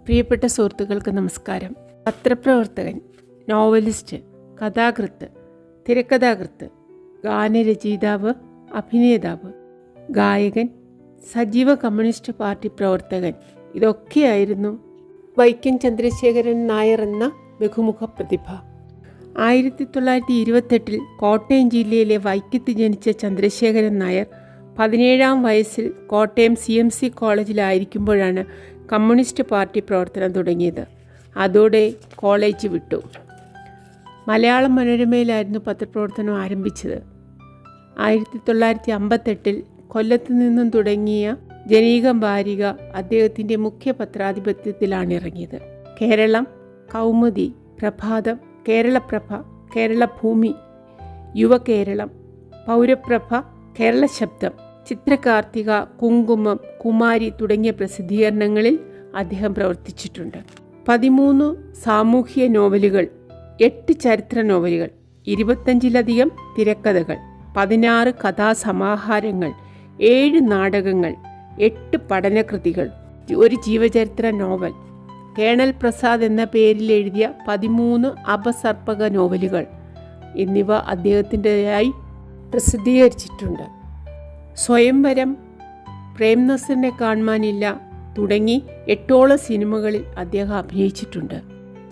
പ്രിയപ്പെട്ട സുഹൃത്തുക്കൾക്ക് നമസ്കാരം. പത്രപ്രവർത്തകൻ, നോവലിസ്റ്റ്, കഥാകൃത്ത്, തിരക്കഥാകൃത്ത്, ഗാനരചയിതാവ്, അഭിനേതാവ്, ഗായകൻ, സജീവ കമ്മ്യൂണിസ്റ്റ് പാർട്ടി പ്രവർത്തകൻ, ഇതൊക്കെയായിരുന്നു വൈക്കം ചന്ദ്രശേഖരൻ നായർ എന്ന ബഹുമുഖ പ്രതിഭ. 1928 കോട്ടയം ജില്ലയിലെ വൈക്കത്ത് ജനിച്ച ചന്ദ്രശേഖരൻ നായർ 17-ാം വയസ്സിൽ കോട്ടയം CMC കോളേജിലായിരിക്കുമ്പോഴാണ് കമ്മ്യൂണിസ്റ്റ് പാർട്ടി പ്രവർത്തനം തുടങ്ങിയത്. അതോടെ കോളേജ് വിട്ടു. മലയാളം മനോരമയിലായിരുന്നു പത്രപ്രവർത്തനം ആരംഭിച്ചത്. 1958 കൊല്ലത്ത് നിന്നും തുടങ്ങിയ ജനീകം വാരിക അദ്ദേഹത്തിൻ്റെ മുഖ്യ പത്രാധിപത്യത്തിലാണ് ഇറങ്ങിയത്. കേരളം, കൗമുദി, പ്രഭാതം, കേരളപ്രഭ, കേരളഭൂമി, യുവകേരളം, പൗരപ്രഭ, കേരള ശബ്ദം, ചിത്രകാർത്തിക, കുങ്കുമം, കുമാരി തുടങ്ങിയ പ്രസിദ്ധീകരണങ്ങളിൽ അദ്ദേഹം പ്രവർത്തിച്ചിട്ടുണ്ട്. 13 സാമൂഹ്യ നോവലുകൾ, 8 ചരിത്ര നോവലുകൾ, 25-ലധികം തിരക്കഥകൾ, 16 കഥാസമാഹാരങ്ങൾ, 7 നാടകങ്ങൾ, 8 പഠനകൃതികൾ, ഒരു ജീവചരിത്ര നോവൽ, കേണൽ പ്രസാദ് എന്ന പേരിൽ എഴുതിയ 13 അപസർപ്പക നോവലുകൾ എന്നിവ അദ്ദേഹത്തിൻ്റെതായി പ്രസിദ്ധീകരിച്ചിട്ടുണ്ട്. സ്വയംവരം, പ്രേംനസറിനെ കാണുവാനില്ല തുടങ്ങി 8ഓളം സിനിമകളിൽ അദ്ദേഹം അഭിനയിച്ചിട്ടുണ്ട്.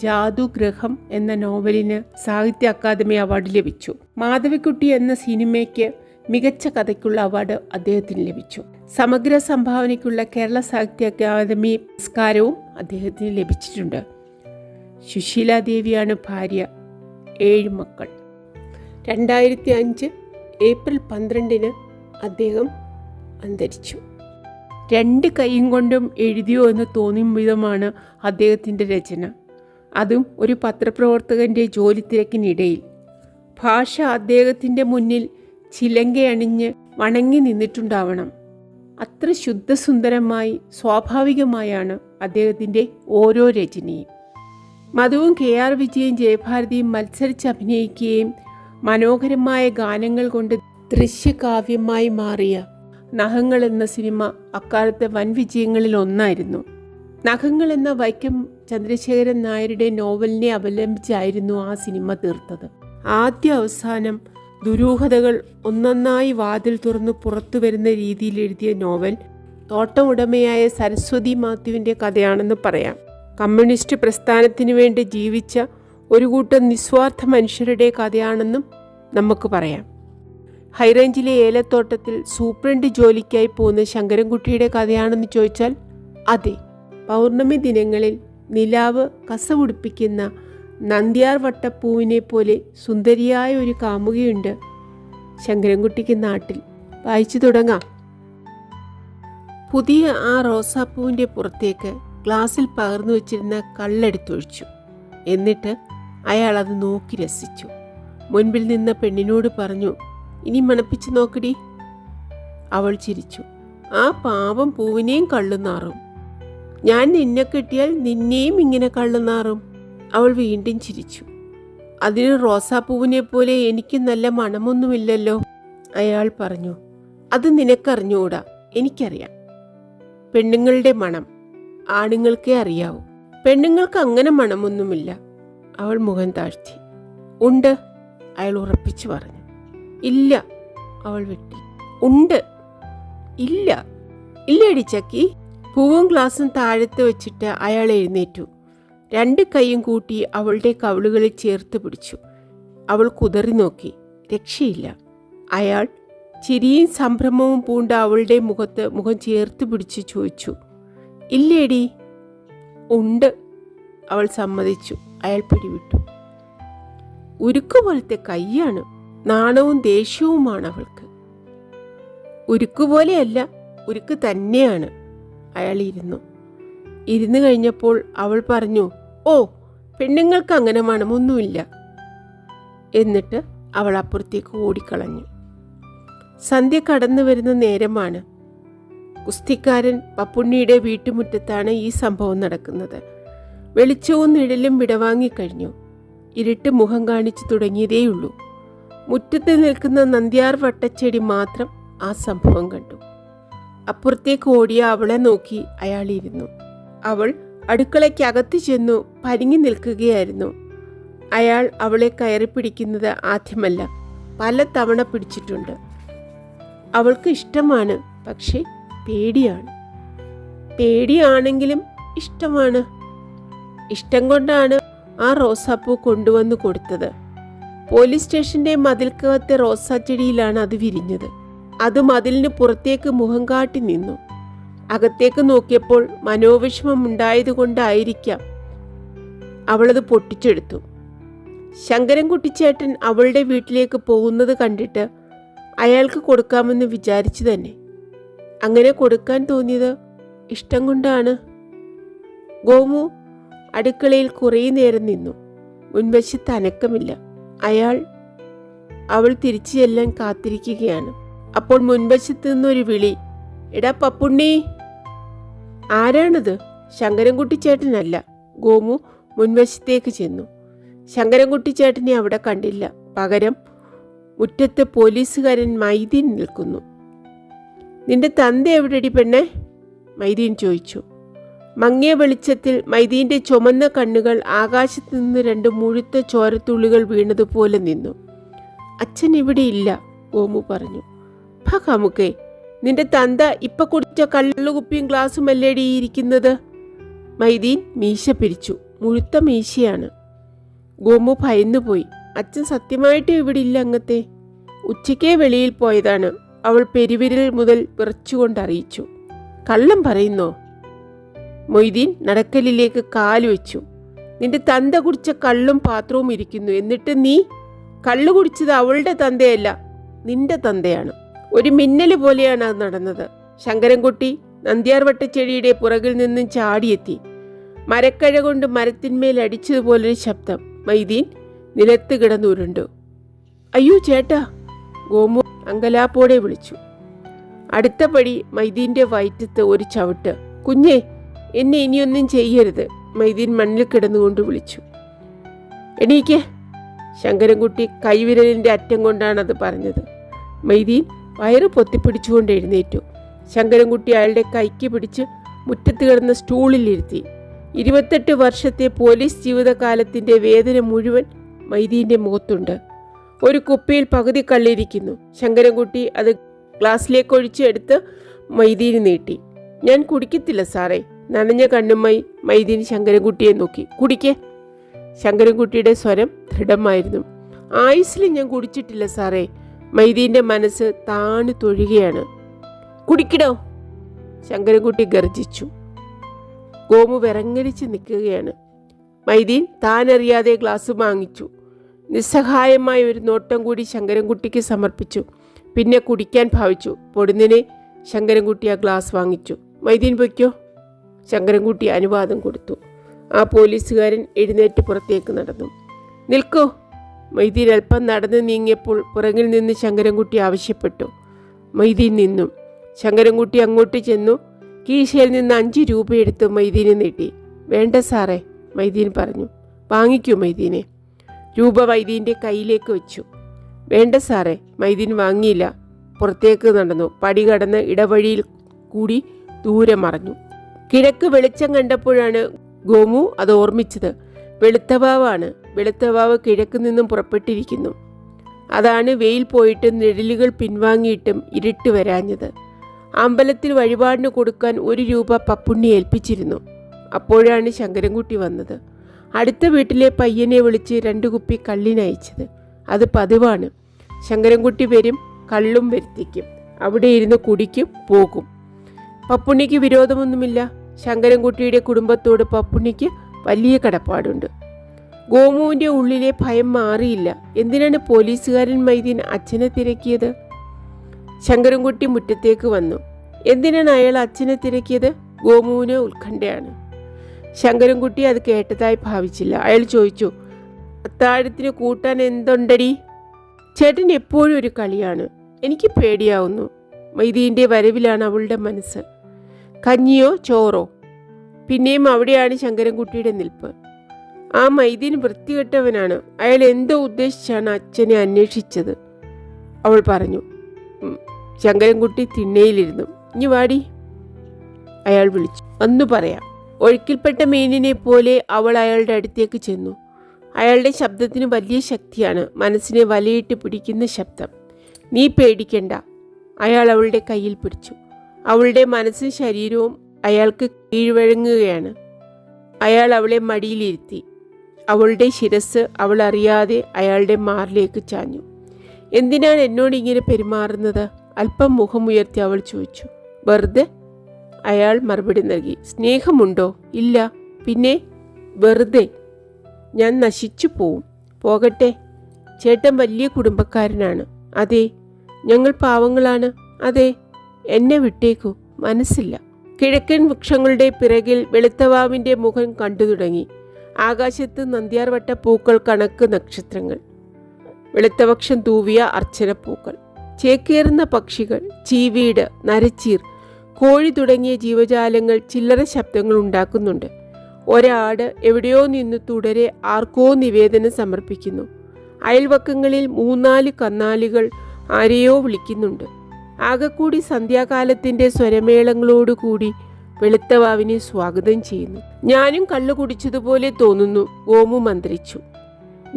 ജാദുഗ്രഹം എന്ന നോവലിന് സാഹിത്യ അക്കാദമി അവാർഡ് ലഭിച്ചു. മാധവിക്കുട്ടി എന്ന സിനിമയ്ക്ക് മികച്ച കഥയ്ക്കുള്ള അവാർഡ് അദ്ദേഹത്തിന് ലഭിച്ചു. സമഗ്ര സംഭാവനയ്ക്കുള്ള കേരള സാഹിത്യ അക്കാദമി പുരസ്കാരവും അദ്ദേഹത്തിന് ലഭിച്ചിട്ടുണ്ട്. സുശീലാദേവിയാണ് ഭാര്യ. 7 മക്കൾ. 2005 ഏപ്രിൽ 12 അദ്ദേഹം അന്തരിച്ചു. 2 കൈയും കൊണ്ടും എഴുതിയോ എന്ന് തോന്നും വിധമാണ് അദ്ദേഹത്തിൻ്റെ രചന. അതും ഒരു പത്രപ്രവർത്തകൻ്റെ ജോലി തിരക്കിനിടയിൽ. ഭാഷ അദ്ദേഹത്തിൻ്റെ മുന്നിൽ ചിലങ്കയണിഞ്ഞ് വണങ്ങി നിന്നിട്ടുണ്ടാവണം. അത്ര ശുദ്ധസുന്ദരമായി സ്വാഭാവികമായാണ് അദ്ദേഹത്തിൻ്റെ ഓരോ രചനയും. മധുവും KR വിജയൻ, ജയഭാരതിയും മത്സരിച്ച് അഭിനയിക്കുകയും മനോഹരമായ ഗാനങ്ങൾ കൊണ്ട് ദൃശ്യകാവ്യമായി മാറിയ നഖങ്ങൾ എന്ന സിനിമ അക്കാലത്തെ വൻ വിജയങ്ങളിൽ ഒന്നായിരുന്നു. നഖങ്ങൾ എന്ന വൈക്കം ചന്ദ്രശേഖരൻ നായരുടെ നോവലിനെ അവലംബിച്ചായിരുന്നു ആ സിനിമ തീർത്തത്. ആദ്യ അവസാനം ദുരൂഹതകൾ ഒന്നൊന്നായി വാതിൽ തുറന്നു പുറത്തു വരുന്ന രീതിയിൽ എഴുതിയ നോവൽ തോട്ടം ഉടമയായ സരസ്വതി മാത്യുവിൻ്റെ കഥയാണെന്ന് പറയാം. കമ്മ്യൂണിസ്റ്റ് പ്രസ്ഥാനത്തിനു വേണ്ടി ജീവിച്ച ഒരു കൂട്ടം നിസ്വാർത്ഥ മനുഷ്യരുടെ കഥയാണെന്നും നമുക്ക് പറയാം. ഹൈറേഞ്ചിലെ ഏലത്തോട്ടത്തിൽ സൂപ്രണ്ട് ജോലിക്കായി പോകുന്ന ശങ്കരൻകുട്ടിയുടെ കഥയാണെന്ന് ചോദിച്ചാൽ അതെ. പൗർണമി ദിനങ്ങളിൽ നിലാവ് കസവുടിപ്പിക്കുന്ന നന്ദ്യാർ വട്ടപ്പൂവിനെ പോലെ സുന്ദരിയായ ഒരു കാമുകിയുണ്ട് ശങ്കരൻകുട്ടിക്ക് നാട്ടിൽ. വായിച്ചു തുടങ്ങാം. പുതിയ ആ റോസാപ്പൂവിൻ്റെ പുറത്തേക്ക് ഗ്ലാസ്സിൽ പകർന്നു വച്ചിരുന്ന കള്ളെടുത്തൊഴിച്ചു. എന്നിട്ട് അയാൾ അത് നോക്കി രസിച്ചു. മുൻപിൽ നിന്ന പെണ്ണിനോട് പറഞ്ഞു, ഇനി മണപ്പിച്ച് നോക്കടി. അവൾ ചിരിച്ചു. ആ പാവം പൂവിനെയും കള്ളുനാറും. ഞാൻ നിന്നെ കിട്ടിയാൽ നിന്നെയും ഇങ്ങനെ കള്ളുനാറും. അവൾ വീണ്ടും ചിരിച്ചു. അതിന് റോസാപ്പൂവിനെ പോലെ എനിക്ക് നല്ല മണമൊന്നുമില്ലല്ലോ. അയാൾ പറഞ്ഞു, അത് നിനക്കറിഞ്ഞൂടാ, എനിക്കറിയാം. പെണ്ണുങ്ങളുടെ മണം ആണുങ്ങൾക്കേ അറിയാവൂ. പെണ്ണുങ്ങൾക്ക് അങ്ങനെ മണമൊന്നുമില്ല. അവൾ മുഖം താഴ്ത്തി. ഉണ്ട്, അയാൾ ഉറപ്പിച്ചു പറഞ്ഞു. ഇല്ല, അവൾ വെട്ടി. ഉണ്ട്. ഇല്ല. ഇല്ലടി ചക്കി. പൂവും ഗ്ലാസും താഴത്ത് വെച്ചിട്ട് അയാൾ എഴുന്നേറ്റു. 2 കൈയും കൂട്ടി അവളുടെ കവിളുകളിൽ ചേർത്ത് പിടിച്ചു. അവൾ കുതറി നോക്കി. രക്ഷയില്ല. അയാൾ ചിരിയും സംഭ്രമവും പൂണ്ട അവളുടെ മുഖം ചേർത്ത് പിടിച്ച് ചോദിച്ചു, ഇല്ലേടി? ഉണ്ട്, അവൾ സമ്മതിച്ചു. അയാൾ പിടിവിട്ടു. ഉരുക്കുപോലത്തെ കൈയാണ്. നാണവും ദേഷ്യവുമാണ് അവൾക്ക്. ഉരുക്കുപോലെയല്ല, ഉരുക്ക് തന്നെയാണ്. അയാൾ ഇരുന്നു കഴിഞ്ഞപ്പോൾ അവൾ പറഞ്ഞു, ഓ, പെണ്ണുങ്ങൾക്ക് അങ്ങനെ മണമൊന്നുമില്ല. എന്നിട്ട് അവൾ അപ്പുറത്തേക്ക് ഓടിക്കളഞ്ഞു. സന്ധ്യ കടന്നു വരുന്ന നേരമാണ്. കുസ്തിക്കാരൻ പപ്പുണ്ണിയുടെ വീട്ടുമുറ്റത്താണ് ഈ സംഭവം നടക്കുന്നത്. വെളിച്ചവും നിഴലും വിടവാങ്ങിക്കഴിഞ്ഞു. ഇരുട്ട് മുഖം കാണിച്ചു തുടങ്ങിയതേയുള്ളൂ. മുറ്റത്ത് നിൽക്കുന്ന നന്ദ്യാർ വട്ടച്ചെടി മാത്രം ആ സംഭവം കണ്ടു. അപ്പുറത്തേക്ക് ഓടിയ അവളെ നോക്കി അയാൾ ഇരുന്നു. അവൾ അടുക്കളയ്ക്കകത്ത് ചെന്നു പരിങ്ങി നിൽക്കുകയായിരുന്നു. അയാൾ അവളെ കയറി പിടിക്കുന്നത് ആദ്യമല്ല, പല തവണ പിടിച്ചിട്ടുണ്ട്. അവൾക്ക് ഇഷ്ടമാണ്, പക്ഷേ പേടിയാണ്. പേടിയാണെങ്കിലും ഇഷ്ടമാണ്. ഇഷ്ടം കൊണ്ടാണ് ആ റോസാപ്പൂ കൊണ്ടുവന്ന് കൊടുത്തത്. പോലീസ് സ്റ്റേഷന്റെ മതിൽക്കകത്തെ റോസാച്ചെടിയിലാണ് അത് വിരിഞ്ഞത്. അത് മതിലിന് പുറത്തേക്ക് മുഖം കാട്ടി നിന്നു. അകത്തേക്ക് നോക്കിയപ്പോൾ മനോവിഷമം ഉണ്ടായതുകൊണ്ടായിരിക്കാം അവളത് പൊട്ടിച്ചെടുത്തു. ശങ്കരൻകുട്ടിച്ചേട്ടൻ അവളുടെ വീട്ടിലേക്ക് പോകുന്നത് കണ്ടിട്ട് അയാൾക്ക് കൊടുക്കാമെന്ന് വിചാരിച്ചു തന്നെ. അങ്ങനെ കൊടുക്കാൻ തോന്നിയത് ഇഷ്ടം കൊണ്ടാണ്. ഗോമു അടുക്കളയിൽ കുറേ നേരം നിന്നു. മുൻവശത്ത് അനക്കമില്ല. അവൾ തിരിച്ചു ചെല്ലാൻ കാത്തിരിക്കുകയാണ്. അപ്പോൾ മുൻവശത്ത് നിന്നൊരു വിളി, എടാ പപ്പുണ്ണി. ആരാണത്? ശങ്കരൻകുട്ടിച്ചേട്ടനല്ല. ഗോമു മുൻവശത്തേക്ക് ചെന്നു. ശങ്കരൻകുട്ടിച്ചേട്ടനെ അവിടെ കണ്ടില്ല. പകരം മുറ്റത്ത് പോലീസുകാരൻ മൈദീൻ നിൽക്കുന്നു. നിന്റെ തന്ത എവിടെടി പെണ്ണെ? മൈദീൻ ചോദിച്ചു. മങ്ങിയ വെളിച്ചത്തിൽ മൈദീൻ്റെ ചുമന്ന കണ്ണുകൾ ആകാശത്ത് നിന്ന് 2 മുഴുത്ത ചോരത്തുള്ളികൾ വീണതുപോലെ നിന്നു. അച്ഛൻ ഇവിടെ ഇല്ല, ഗോമു പറഞ്ഞു. ഭമുക്കേ, നിന്റെ തന്ത ഇപ്പൊ കുടിച്ച കള്ളുകുപ്പിയും ഗ്ലാസും അല്ലേടി ഇരിക്കുന്നത്? മൈദീൻ മീശ പിരിച്ചു. മുഴുത്ത മീശയാണ്. ഗോമു ഭയന്നുപോയി. അച്ഛൻ സത്യമായിട്ടും ഇവിടെ ഇല്ല അങ്ങത്തെ. ഉച്ചയ്ക്കേ വെളിയിൽ പോയതാണ്, അവൾ പെരുവിരൽ മുതൽ വിറച്ചുകൊണ്ട് അറിയിച്ചു. കള്ളം പറയുന്നോ? മൊയ്തീൻ നടക്കലിലേക്ക് കാല് വെച്ചു. നിന്റെ തന്ത കുടിച്ച കള്ളും പാത്രവും ഇരിക്കുന്നു. എന്നിട്ട് നീ കള്ളു കുടിച്ചത് അവളുടെ തന്തയല്ല, നിന്റെ തന്തയാണ്. ഒരു മിന്നൽ പോലെയാണ് അത് നടന്നത്. ശങ്കരൻകുട്ടി നന്ദ്യാർവട്ടച്ചെടിയുടെ പുറകിൽ നിന്നും ചാടിയെത്തി. മരക്കഴ കൊണ്ട് മരത്തിന്മേൽ അടിച്ചതുപോലൊരു ശബ്ദം. മൈദീൻ നിലത്ത് കിടന്നുരുണ്ടു. അയ്യോ ചേട്ടാ, ഗോമു അങ്കലാപ്പോടെ വിളിച്ചു. അടുത്ത പടി മൈദീൻ്റെ വയറ്റത്ത് ഒരു ചവിട്ട്. കുഞ്ഞേ, എന്നെ ഇനിയൊന്നും ചെയ്യരുത്, മൈദീൻ മണ്ണിൽ കിടന്നുകൊണ്ട് വിളിച്ചു. എണീക്ക്. ശങ്കരൻകുട്ടി കൈവിരലിൻ്റെ അറ്റം കൊണ്ടാണത് പറഞ്ഞത്. മൈദീൻ വയറ് പൊത്തിപ്പിടിച്ചുകൊണ്ട് എഴുന്നേറ്റു. ശങ്കരൻകുട്ടി അയാളുടെ കൈക്ക് പിടിച്ച് മുറ്റത്ത് കിടന്ന സ്റ്റൂളിലിരുത്തി. 28 വർഷത്തെ പോലീസ് ജീവിതകാലത്തിൻ്റെ വേദന മുഴുവൻ മൈദീൻ്റെ മുഖത്തുണ്ട്. ഒരു കുപ്പിയിൽ പകുതി കള്ളിരിക്കുന്നു. ശങ്കരൻകുട്ടി അത് ഗ്ലാസ്സിലേക്ക് ഒഴിച്ച് എടുത്ത് മൈദീന് നീട്ടി. ഞാൻ കുടിക്കത്തില്ല സാറേ. നനഞ്ഞ കണ്ണുമായി മൈദീൻ ശങ്കരൻകുട്ടിയെ നോക്കി. കുടിക്കേ. ശങ്കരൻകുട്ടിയുടെ സ്വരം ദൃഢമായിരുന്നു. ആയുസ്സിൽ ഞാൻ കുടിച്ചിട്ടില്ല സാറേ. മൈദീൻ്റെ മനസ്സ് താണു തൊഴുകയാണ്. കുടിക്കടോ, ശങ്കരൻകുട്ടി ഗർജിച്ചു. ഗോമു വിറങ്ങലിച്ച് നിൽക്കുകയാണ്. മൈദീൻ താനറിയാതെ ഗ്ലാസ് വാങ്ങിച്ചു. നിസ്സഹായമായ ഒരു നോട്ടം കൂടി ശങ്കരൻകുട്ടിക്ക് സമർപ്പിച്ചു. പിന്നെ കുടിക്കാൻ ഭാവിച്ചു. പൊടുന്നിനെ ശങ്കരൻകുട്ടി ആ ഗ്ലാസ് വാങ്ങിച്ചു. മൈദീൻ പൊയ്ക്കോ. ശങ്കരൻകുട്ടി അനുവാദം കൊടുത്തു. ആ പോലീസുകാരൻ എഴുന്നേറ്റ് പുറത്തേക്ക് നടന്നു. നിൽക്കോ. മൈദീൻ അല്പം നടന്നു നീങ്ങിയപ്പോൾ പുറകിൽ നിന്ന് ശങ്കരൻകുട്ടി ആവശ്യപ്പെട്ടു. മൈദീൻ നിന്നു. ശങ്കരൻകുട്ടി അങ്ങോട്ട് ചെന്നു. കീശയിൽ നിന്ന് 5 രൂപ എടുത്ത് മൈദീന് നീട്ടി. വേണ്ട സാറേ, മൈദീൻ പറഞ്ഞു. വാങ്ങിക്കൂ മൈദീനെ. രൂപ മൈദീൻ്റെ കയ്യിലേക്ക് വെച്ചു. വേണ്ട സാറേ. മൈദീൻ വാങ്ങിയില്ല. പുറത്തേക്ക് നടന്നു. പടി കടന്ന് ഇടവഴിയിൽ കൂടി ദൂരെ മറഞ്ഞു. കിഴക്ക് വെളിച്ചം കണ്ടപ്പോഴാണ് ഗോമു അത് ഓർമ്മിച്ചത്. വെളുത്തവാവാണ്. വെളുത്തവാവ് കിഴക്ക് നിന്നും പുറപ്പെട്ടിരിക്കുന്നു. അതാണ് വെയിൽ പോയിട്ടും നിഴലുകൾ പിൻവാങ്ങിയിട്ടും ഇരുട്ട് വരാഞ്ഞത്. അമ്പലത്തിൽ വഴിപാടിന് കൊടുക്കാൻ 1 രൂപ പപ്പുണ്ണി ഏൽപ്പിച്ചിരുന്നു. അപ്പോഴാണ് ശങ്കരൻകുട്ടി വന്നത്. അടുത്ത വീട്ടിലെ പയ്യനെ വിളിച്ച് 2 കുപ്പി കള്ളിനയച്ചത്. അത് പതിവാണ്. ശങ്കരൻകുട്ടി വരും, കള്ളും വരുത്തിക്കും. അവിടെ ഇരുന്ന് കുടിക്കും, പോകും. പപ്പുണ്ണിക്ക് വിരോധമൊന്നുമില്ല. ശങ്കരൻകുട്ടിയുടെ കുടുംബത്തോട് പപ്പുണ്ണിക്ക് വലിയ കടപ്പാടുണ്ട്. ഗോമുവിൻ്റെ ഉള്ളിലെ ഭയം മാറിയില്ല. എന്തിനാണ് പോലീസുകാരൻ മൈദീൻ അച്ഛനെ തിരക്കിയത്? ശങ്കരൻകുട്ടി മുറ്റത്തേക്ക് വന്നു. എന്തിനാണ് അയാൾ അച്ഛനെ തിരക്കിയത്? ഗോമുവിന് ഉത്കണ്ഠയാണ്. ശങ്കരൻകുട്ടി അത് കേട്ടതായി ഭാവിച്ചില്ല. അയാൾ ചോദിച്ചു, അത്താഴത്തിന് കൂട്ടാൻ എന്തുണ്ടടി? ചേട്ടൻ എപ്പോഴും ഒരു കളിയാണ്. എനിക്ക് പേടിയാവുന്നു. മൈദീൻ്റെ വരവിലാണ് അവളുടെ മനസ്സ്. കഞ്ഞിയോ ചോറോ? പിന്നെയും അവിടെയാണ് ശങ്കരൻകുട്ടിയുടെ നിൽപ്പ്. ആ മൈദീൻ വൃത്തികെട്ടവനാണ്. അയാൾ എന്തോ ഉദ്ദേശിച്ചാണ് അച്ഛനെ അന്വേഷിച്ചത്, അവൾ പറഞ്ഞു. ശങ്കരൻകുട്ടി തിണ്ണയിലിരുന്നു. ഇനി വാടി, അയാൾ വിളിച്ചു. അന്നു പറയാം. ഒഴുക്കിൽപ്പെട്ട മീനിനെ പോലെ അവൾ അയാളുടെ അടുത്തേക്ക് ചെന്നു. അയാളുടെ ശബ്ദത്തിന് വലിയ ശക്തിയാണ്, മനസ്സിനെ വലയിട്ട് പിടിക്കുന്ന ശബ്ദം. നീ പേടിക്കണ്ട. അയാൾ അവളുടെ കയ്യിൽ പിടിച്ചു. അവളുടെ മനസ്സും ശരീരവും അയാൾക്ക് കീഴ്വഴങ്ങുകയാണ്. അയാൾ അവളെ മടിയിലിരുത്തി. അവളുടെ ശിരസ് അവൾ അറിയാതെ അയാളുടെ മാറിലേക്ക് ചാഞ്ഞു. എന്തിനാണ് എന്നോട് ഇങ്ങനെ പെരുമാറുന്നത്? അല്പം മുഖമുയർത്തി അവൾ ചോദിച്ചു. വെറുതെ, അയാൾ മറുപടി നൽകി. സ്നേഹമുണ്ടോ? ഇല്ല. പിന്നെ വെറുതെ. ഞാൻ നശിച്ചു പോവും. പോകട്ടെ. ചേട്ടൻ വലിയ കുടുംബക്കാരനാണ്. അതെ. ഞങ്ങൾ പാവങ്ങളാണ്. അതെ. എന്നെ വിട്ടേക്കൂ. മനസ്സില്ല. കിഴക്കൻ വൃക്ഷങ്ങളുടെ പിറകിൽ വെളുത്തവാവിൻ്റെ മുഖം കണ്ടു തുടങ്ങി. ആകാശത്ത് നന്ദ്യാർവട്ട പൂക്കൾ കണക്ക് നക്ഷത്രങ്ങൾ, വെളുത്തപക്ഷം തൂവിയ അർച്ചനപ്പൂക്കൾ, ചേക്കേറുന്ന പക്ഷികൾ, ചീവീട്, നരച്ചീർ, കോഴി തുടങ്ങിയ ജീവജാലങ്ങൾ ചില്ലറ ശബ്ദങ്ങൾ ഉണ്ടാക്കുന്നുണ്ട്. ഒരാട് എവിടെയോ നിന്ന് തുടരെ ആർക്കോ നിവേദനം സമർപ്പിക്കുന്നു. അയൽവക്കങ്ങളിൽ 3-4 കന്നാലികൾ ആരെയോ വിളിക്കുന്നുണ്ട്. ആകെക്കൂടി സന്ധ്യാകാലത്തിൻ്റെ സ്വരമേളങ്ങളോടുകൂടി വെളുത്തവാവിനെ സ്വാഗതം ചെയ്യുന്നു. ഞാനും കള്ളു കുടിച്ചതുപോലെ തോന്നുന്നു, ഗോമു മന്ത്രിച്ചു.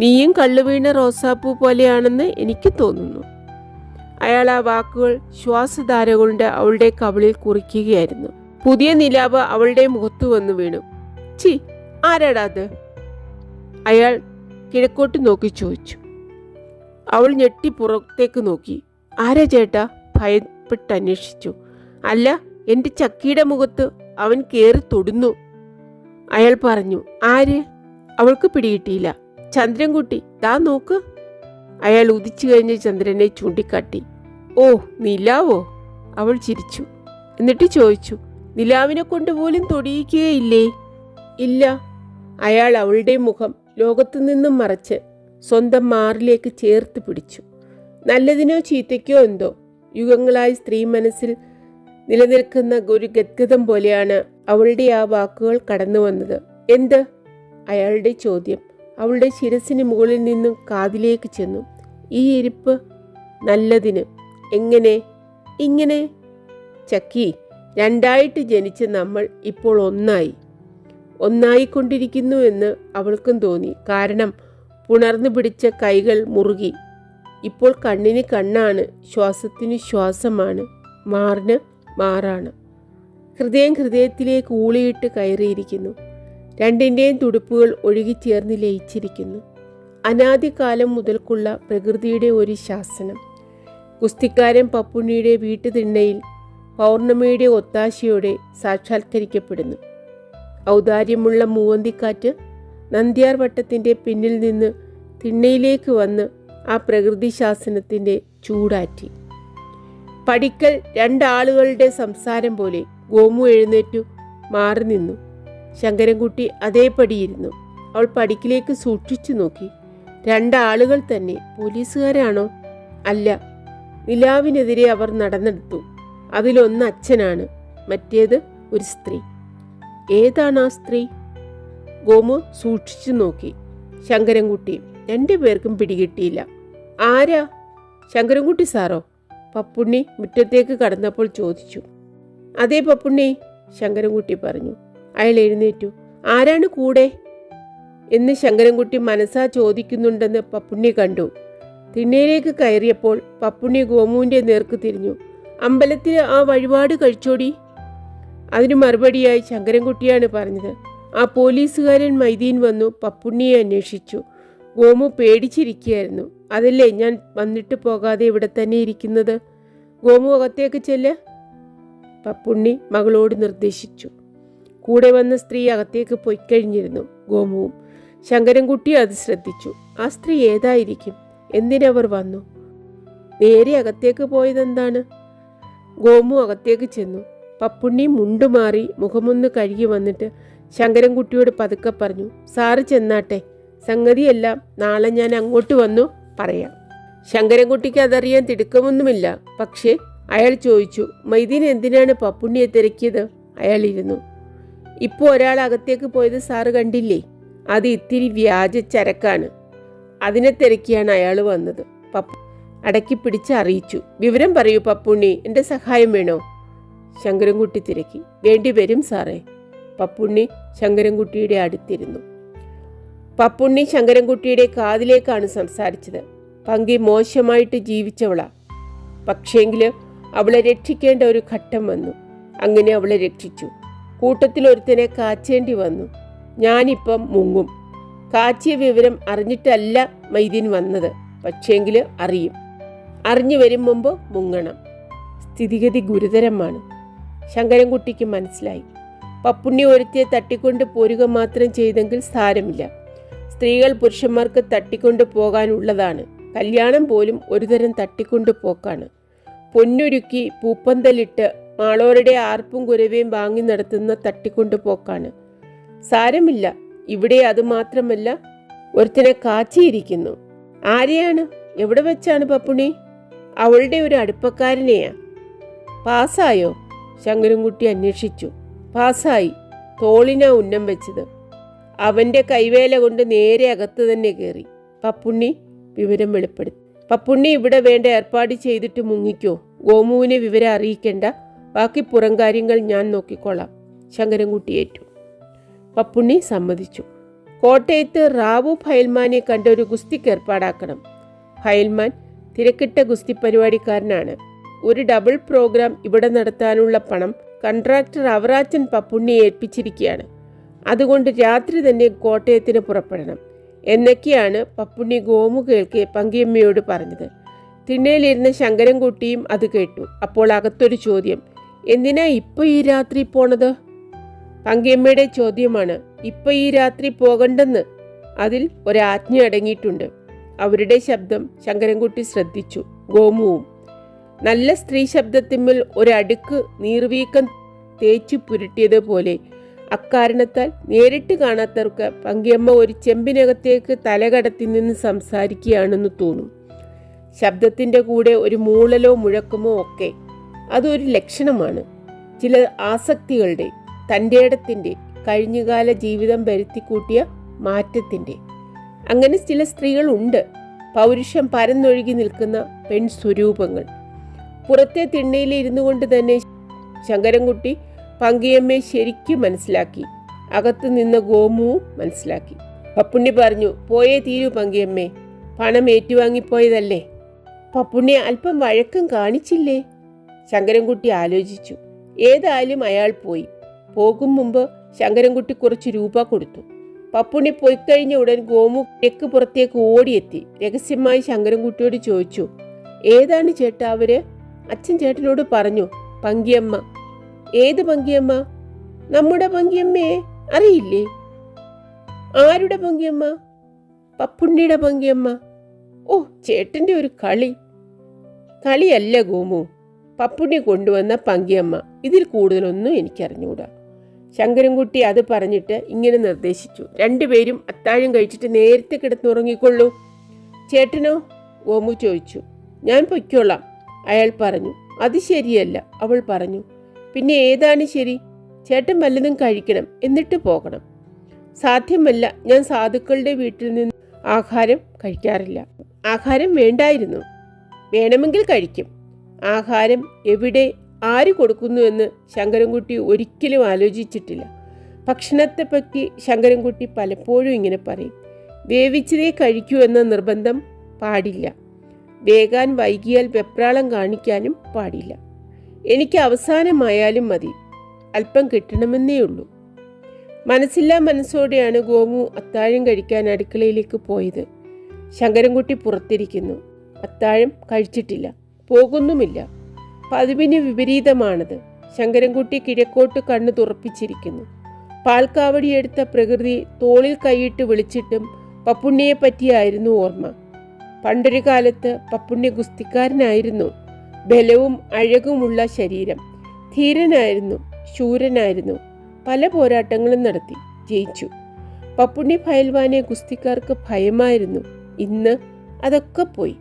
നീയും കള്ളു വീണ റോസാപ്പൂ പോലെയാണെന്ന് എനിക്ക് തോന്നുന്നു. അയാൾ ആ വാക്കുകൾ ശ്വാസധാര കൊണ്ട് അവളുടെ കവിളിൽ കുറിക്കുകയായിരുന്നു. പുതിയ നിലാവ് അവളുടെ മുഖത്തു വന്നു വീണു. ചി, ആരാടാ അത്? അയാൾ കിഴക്കോട്ട് നോക്കി ചോദിച്ചു. അവൾ ഞെട്ടി പുറത്തേക്ക് നോക്കി. ആരാ ചേട്ടാ? ഭയപ്പെട്ട് അന്വേഷിച്ചു. അല്ല, എൻ്റെ ചക്കിയുടെ മുഖത്ത് അവൻ കയറി തൊടുന്നു, അയാൾ പറഞ്ഞു. ആര്? അവൾക്ക് പിടികിട്ടിയില്ല. ചന്ദ്രൻകുട്ടി, ദാ നോക്ക്. അയാൾ ഉദിച്ചു കഴിഞ്ഞ് ചന്ദ്രനെ ചൂണ്ടിക്കാട്ടി. ഓ, നിലാവോ? അവൾ ചിരിച്ചു. എന്നിട്ട് ചോദിച്ചു, നിലാവിനെ കൊണ്ട് പോലും തൊടിയിക്കുകയില്ലേ? ഇല്ല. അയാൾ അവളുടെ മുഖം ലോകത്തു നിന്നും മറച്ച് സ്വന്തം മാറിലേക്ക് ചേർത്ത് പിടിച്ചു. നല്ലതിനോ ചീത്തയ്ക്കോ എന്തോ യുഗങ്ങളായി സ്ത്രീ മനസ്സിൽ നിലനിൽക്കുന്ന ഒരു ഗദ്ഗതം പോലെയാണ് അവളുടെ ആ വാക്കുകൾ കടന്നു വന്നത്. എന്ത്? അയാളുടെ ചോദ്യം അവളുടെ ശിരസിന് മുകളിൽ നിന്നും കാതിലേക്ക് ചെന്നു. ഈ ഇരിപ്പ് നല്ലതിന്. എങ്ങനെ? ഇങ്ങനെ. ചക്കി, രണ്ടായിട്ട് ജനിച്ച് നമ്മൾ ഇപ്പോൾ ഒന്നായിക്കൊണ്ടിരിക്കുന്നു എന്ന് അവൾക്കും തോന്നി. കാരണം പുണർന്നു പിടിച്ച കൈകൾ മുറുകി. ഇപ്പോൾ കണ്ണിന് കണ്ണാണ്, ശ്വാസത്തിന് ശ്വാസമാണ്, മാറിന് മാറാണ്. ഹൃദയത്തിലേക്ക് ഊളിയിട്ട് കയറിയിരിക്കുന്നു. രണ്ടിൻ്റെയും തുടുപ്പുകൾ ഒഴുകിച്ചേർന്ന് ലയിച്ചിരിക്കുന്നു. അനാദികാലം മുതൽക്കുള്ള പ്രകൃതിയുടെ ഒരു ശാസനം ഗുസ്തിക്കാരൻ പപ്പുണ്ണിയുടെ വീട്ടുതിണ്ണയിൽ പൗർണമിയുടെ ഒത്താശയോടെ സാക്ഷാത്കരിക്കപ്പെടുന്നു. ഔദാര്യമുള്ള മൂവന്തിക്കാറ്റ് നന്ദ്യാർ വട്ടത്തിൻ്റെ പിന്നിൽ നിന്ന് തിണ്ണയിലേക്ക് വന്ന് ആ പ്രകൃതി ശാസനത്തിൻ്റെ ചൂടാറ്റി. പടിക്കൽ രണ്ടാളുകളുടെ സംസാരം പോലെ ഗോമു എഴുന്നേറ്റു മാറി നിന്നു. ശങ്കരൻകുട്ടി അതേപടിയിരുന്നു. അവൾ പടിക്കിലേക്ക് സൂക്ഷിച്ചു നോക്കി. രണ്ടാളുകൾ തന്നെ. പോലീസുകാരാണോ? അല്ല. നിലാവിനെതിരെ അവർ നടന്നെടുത്തു. അതിലൊന്ന് അച്ഛനാണ്, മറ്റേത് ഒരു സ്ത്രീ. ഏതാണ് ആ സ്ത്രീ? ഗോമു സൂക്ഷിച്ചു നോക്കി. ശങ്കരൻകുട്ടി. 2 പേർക്കും പിടികിട്ടിയില്ല. ആരാ? ശങ്കരൻകുട്ടി സാറോ? പപ്പുണ്ണി മുറ്റത്തേക്ക് കടന്നപ്പോൾ ചോദിച്ചു. അതേ പപ്പുണ്ണി, ശങ്കരൻകുട്ടി പറഞ്ഞു. അയാൾ എഴുന്നേറ്റു. ആരാണ് കൂടെ എന്ന് ശങ്കരൻകുട്ടി മനസ്സാ ചോദിക്കുന്നുണ്ടെന്ന് പപ്പുണ്ണി കണ്ടു. തിണ്ണയിലേക്ക് കയറിയപ്പോൾ പപ്പുണ്ണി ഗോമുവിൻ്റെ നേർക്ക് തിരിഞ്ഞു. അമ്പലത്തിൽ ആ വഴിപാട് കഴിച്ചോടി. അതിന് മറുപടിയായി ശങ്കരൻകുട്ടിയാണ് പറഞ്ഞത്. ആ പോലീസുകാരൻ മൈദീൻ വന്നു പപ്പുണ്ണിയെ അന്വേഷിച്ചു. ഗോമു പേടിച്ചിരിക്കുകയായിരുന്നു. അതല്ലേ ഞാൻ വന്നിട്ട് പോകാതെ ഇവിടെ തന്നെ ഇരിക്കുന്നത്. ഗോമു അകത്തേക്ക് ചെല്ല്, പപ്പുണ്ണി മകളോട് നിർദ്ദേശിച്ചു. കൂടെ വന്ന സ്ത്രീ അകത്തേക്ക് പൊയ്ക്കഴിഞ്ഞിരുന്നു. ഗോമുവും ശങ്കരൻകുട്ടി അത് ശ്രദ്ധിച്ചു. ആ സ്ത്രീ ഏതായിരിക്കും? എന്തിനവർ വന്നു? നേരെ അകത്തേക്ക് പോയതെന്താണ്? ഗോമു അകത്തേക്ക് ചെന്നു. പപ്പുണ്ണി മുണ്ടുമാറി മുഖമൊന്ന് കഴുകി വന്നിട്ട് ശങ്കരൻകുട്ടിയോട് പതുക്കെ പറഞ്ഞു. സാറ് ചെന്നാട്ടെ, സംഗതിയെല്ലാം നാളെ ഞാൻ അങ്ങോട്ട് വന്നു പറയാം. ശങ്കരൻകുട്ടിക്ക് അതറിയാൻ തിടുക്കമൊന്നുമില്ല. പക്ഷേ അയാൾ ചോദിച്ചു, മൈദീൻ എന്തിനാണ് പപ്പുണ്ണിയെ തിരക്കിയത്? അയാളിരുന്നു. ഇപ്പോൾ ഒരാൾ അകത്തേക്ക് പോയത് സാറ് കണ്ടില്ലേ? അത് ഇത്തിരി വ്യാജ ചരക്കാണ്. അതിനെ തിരക്കിയാണ് അയാൾ വന്നത്. പപ്പു അടക്കി പിടിച്ച് അറിയിച്ചു. വിവരം പറയൂ പപ്പുണ്ണി, എൻ്റെ സഹായം വേണോ? ശങ്കരൻകുട്ടി തിരക്കി. വേണ്ടി വരും സാറേ. പപ്പുണ്ണി ശങ്കരൻകുട്ടിയുടെ അടുത്തിരുന്നു. പപ്പുണ്ണി ശങ്കരൻകുട്ടിയുടെ കാതിലേക്കാണ് സംസാരിച്ചത്. പങ്കി മോശമായിട്ട് ജീവിച്ചവളാ, പക്ഷേങ്കിൽ അവളെ രക്ഷിക്കേണ്ട ഒരു ഘട്ടം വന്നു. അങ്ങനെ അവളെ രക്ഷിച്ചു. കൂട്ടത്തിൽ ഒരുത്തനെ കാച്ചേണ്ടി വന്നു. ഞാനിപ്പം മുങ്ങും. കാച്ചിയ വിവരം അറിഞ്ഞിട്ടല്ല മൈദീൻ വന്നത്, പക്ഷേങ്കിൽ അറിയും. അറിഞ്ഞു വരും മുമ്പ് മുങ്ങണം. സ്ഥിതിഗതി ഗുരുതരമാണ്. ശങ്കരൻകുട്ടിക്ക് മനസ്സിലായി. പപ്പുണ്ണി ഒരുത്തിയെ തട്ടിക്കൊണ്ട് പോരുക മാത്രം ചെയ്തെങ്കിൽ സാരമില്ല. സ്ത്രീകൾ പുരുഷന്മാർക്ക് തട്ടിക്കൊണ്ടു പോകാനുള്ളതാണ്. കല്യാണം പോലും ഒരുതരം തട്ടിക്കൊണ്ടു പോക്കാണ്. പൊന്നുരുക്കി പൂപ്പന്തലിട്ട് മാളോരുടെ ആർപ്പും കുരവയും വാങ്ങി നടത്തുന്ന തട്ടിക്കൊണ്ടു പോക്കാണ്. സാരമില്ല, ഇവിടെ അതുമാത്രമല്ല, ഒരുത്തിനെ കാച്ചിയിരിക്കുന്നു. ആരെയാണ്? എവിടെ വെച്ചാണ് പപ്പുണ്ണി? അവളുടെ ഒരു അടുപ്പക്കാരനെയാ. പാസ്സായോ? ശങ്കരൻകുട്ടി അന്വേഷിച്ചു. പാസ്സായി. തോളിനാ ഉന്നം വെച്ചത്. അവൻ്റെ കൈവേല കൊണ്ട് നേരെ അകത്ത് തന്നെ കയറി. പപ്പുണ്ണി വിവരം വെളിപ്പെടുത്തി. പപ്പുണ്ണി ഇവിടെ വേണ്ട ഏർപ്പാട് ചെയ്തിട്ട് മുങ്ങിക്കോ. ഗോമുവിനെ വിവരം അറിയിക്കേണ്ട. ബാക്കി പുറം കാര്യങ്ങൾ ഞാൻ നോക്കിക്കൊള്ളാം. ശങ്കരൻകുട്ടി ഏറ്റു. പപ്പുണ്ണി സമ്മതിച്ചു. കോട്ടയത്ത് റാവു ഫയൽമാനെ കണ്ട ഒരു ഗുസ്തിക്ക് ഏർപ്പാടാക്കണം. ഫയൽമാൻ തിരക്കിട്ട ഗുസ്തി പരിപാടിക്കാരനാണ്. ഒരു ഡബിൾ പ്രോഗ്രാം ഇവിടെ നടത്താനുള്ള പണം കൺട്രാക്ടർ അവറാച്ചൻ പപ്പുണ്ണിയെ ഏൽപ്പിച്ചിരിക്കുകയാണ്. അതുകൊണ്ട് രാത്രി തന്നെ കോട്ടയത്തിന് പുറപ്പെടണം എന്നൊക്കെയാണ് പപ്പുണ്ണി ഗോമു കേൾക്കെ പങ്കിയമ്മയോട് പറഞ്ഞത്. തിണ്ണയിലിരുന്ന ശങ്കരൻകുട്ടിയും അത് കേട്ടു. അപ്പോൾ അകത്തൊരു ചോദ്യം. എന്തിനാ ഇപ്പൊ ഈ രാത്രി പോണത്? പങ്കിയമ്മയുടെ ചോദ്യമാണ്. ഇപ്പൊ ഈ രാത്രി പോകണ്ടെന്ന് അതിൽ ഒരാജ്ഞ അടങ്ങിയിട്ടുണ്ട്. അവരുടെ ശബ്ദം ശങ്കരൻകുട്ടി ശ്രദ്ധിച്ചു. ഗോമുവും. നല്ല സ്ത്രീ ശബ്ദത്തിന്മേൽ ഒരടുക്ക് നീർവീക്കം തേച്ചു പുരട്ടിയതുപോലെ. അക്കാരണത്താൽ നേരിട്ട് കാണാത്തവർക്ക് പങ്കിയമ്മ ഒരു ചെമ്പിനകത്തേക്ക് തലകടത്തി നിന്ന് സംസാരിക്കുകയാണെന്ന് തോന്നും. ശബ്ദത്തിൻ്റെ കൂടെ ഒരു മൂളലോ മുഴക്കമോ ഒക്കെ അതൊരു ലക്ഷണമാണ്. ചില ആസക്തികളുടെ, തൻ്റെയിടത്തിൻ്റെ, കഴിഞ്ഞുകാല ജീവിതം വരുത്തിക്കൂട്ടിയ മാറ്റത്തിൻ്റെ. അങ്ങനെ ചില സ്ത്രീകളുണ്ട്. പൗരുഷം പരന്നൊഴുകി നിൽക്കുന്ന പെൺസ്വരൂപങ്ങൾ. പുറത്തെ തിണ്ണയിൽ ഇരുന്നു കൊണ്ട് തന്നെ ശങ്കരൻകുട്ടി പങ്കിയമ്മയെ ശരിക്കും മനസ്സിലാക്കി. അകത്ത് നിന്ന ഗോമുവും മനസ്സിലാക്കി. പപ്പുണ്ണി പറഞ്ഞു, പോയേ തീരൂ പങ്കിയമ്മേ, പണം ഏറ്റുവാങ്ങിപ്പോയതല്ലേ. പപ്പുണ്ണി അല്പം വഴക്കം കാണിച്ചില്ലേ? ശങ്കരൻകുട്ടി ആലോചിച്ചു. ഏതായാലും അയാൾ പോയി. പോകും മുമ്പ് ശങ്കരൻകുട്ടി കുറച്ച് രൂപ കൊടുത്തു. പപ്പുണ്ണി പോയിക്കഴിഞ്ഞ ഉടൻ ഗോമു തെക്ക് പുറത്തേക്ക് ഓടിയെത്തി. രഹസ്യമായി ശങ്കരൻകുട്ടിയോട് ചോദിച്ചു, ഏതാണ് ചേട്ടാ അവര്? അച്ഛൻ ചേട്ടനോട് പറഞ്ഞു. പങ്കിയമ്മ. ഏത് പങ്കിയമ്മ? നമ്മുടെ പങ്കിയമ്മയെ അറിയില്ലേ? ആരുടെ പങ്കിയമ്മ? പപ്പുണ്ണിയുടെ പങ്കിയമ്മ. ഓ, ചേട്ടൻ്റെ ഒരു കളി. കളിയല്ല ഗോമു, പപ്പുണ്ണി കൊണ്ടുവന്ന പങ്കിയമ്മ. ഇതിൽ കൂടുതലൊന്നും എനിക്കറിഞ്ഞൂടാ. ശങ്കരൻകുട്ടി അത് പറഞ്ഞിട്ട് ഇങ്ങനെ നിർദ്ദേശിച്ചു. രണ്ടുപേരും അത്താഴം കഴിച്ചിട്ട് നേരത്തെ കിടന്നുറങ്ങിക്കൊള്ളൂ. ചേട്ടനോ? ഗോമു ചോദിച്ചു. ഞാൻ പൊയ്ക്കോളാം, അയാൾ പറഞ്ഞു. അത് ശരിയല്ല, അവൾ പറഞ്ഞു. പിന്നെ ഏതാണ് ശരി? ചേട്ടൻ വല്ലതും കഴിക്കണം, എന്നിട്ട് പോകണം. സാധ്യമല്ല, ഞാൻ സാധുക്കളുടെ വീട്ടിൽ നിന്ന് ആഹാരം കഴിക്കാറില്ല. ആഹാരം വേണ്ടായിരുന്നു. വേണമെങ്കിൽ കഴിക്കും. ആഹാരം എവിടെ, ആര് കൊടുക്കുന്നുവെന്ന് ശങ്കരൻകുട്ടി ഒരിക്കലും ആലോചിച്ചിട്ടില്ല. ഭക്ഷണത്തെപ്പറ്റി ശങ്കരൻകുട്ടി പലപ്പോഴും ഇങ്ങനെ പറയും. വേവിച്ചതേ കഴിക്കൂ എന്ന നിർബന്ധം പാടില്ല. വേകാൻ വൈകിയാൽ വെപ്രാളം കാണിക്കാനും പാടില്ല. എനിക്ക് അവസാനമായാലും മതി, അല്പം കിട്ടണമെന്നേ ഉള്ളൂ. മനസ്സില്ലാ മനസ്സോടെയാണ് ഗോമു അത്താഴം കഴിക്കാൻ അടുക്കളയിലേക്ക് പോയത്. ശങ്കരൻകുട്ടി പുറത്തിരിക്കുന്നു. അത്താഴം കഴിച്ചിട്ടില്ല, പോകുന്നുമില്ല. പതിവിന് വിപരീതമാണത്. ശങ്കരൻകുട്ടി കിഴക്കോട്ട് കണ്ണു തുറപ്പിച്ചിരിക്കുന്നു. പാൽക്കാവടിയെടുത്ത പ്രകൃതി തോളിൽ കൈയിട്ട് വിളിച്ചിട്ടും പപ്പുണ്ണിയെ പറ്റിയായിരുന്നു ഓർമ്മ. പണ്ടൊരു കാലത്ത് പപ്പുണ്ണി ഗുസ്തിക്കാരനായിരുന്നു. ബലവും അഴകുമുള്ള ശരീരം. ധീരനായിരുന്നു, ശൂരനായിരുന്നു. പല പോരാട്ടങ്ങളും നടത്തി, ജയിച്ചു. പപ്പുണ്ണി ഫയൽവാനെ ഗുസ്തിക്കാർക്ക് ഭയമായിരുന്നു. ഇന്ന് അതൊക്കെ പോയി.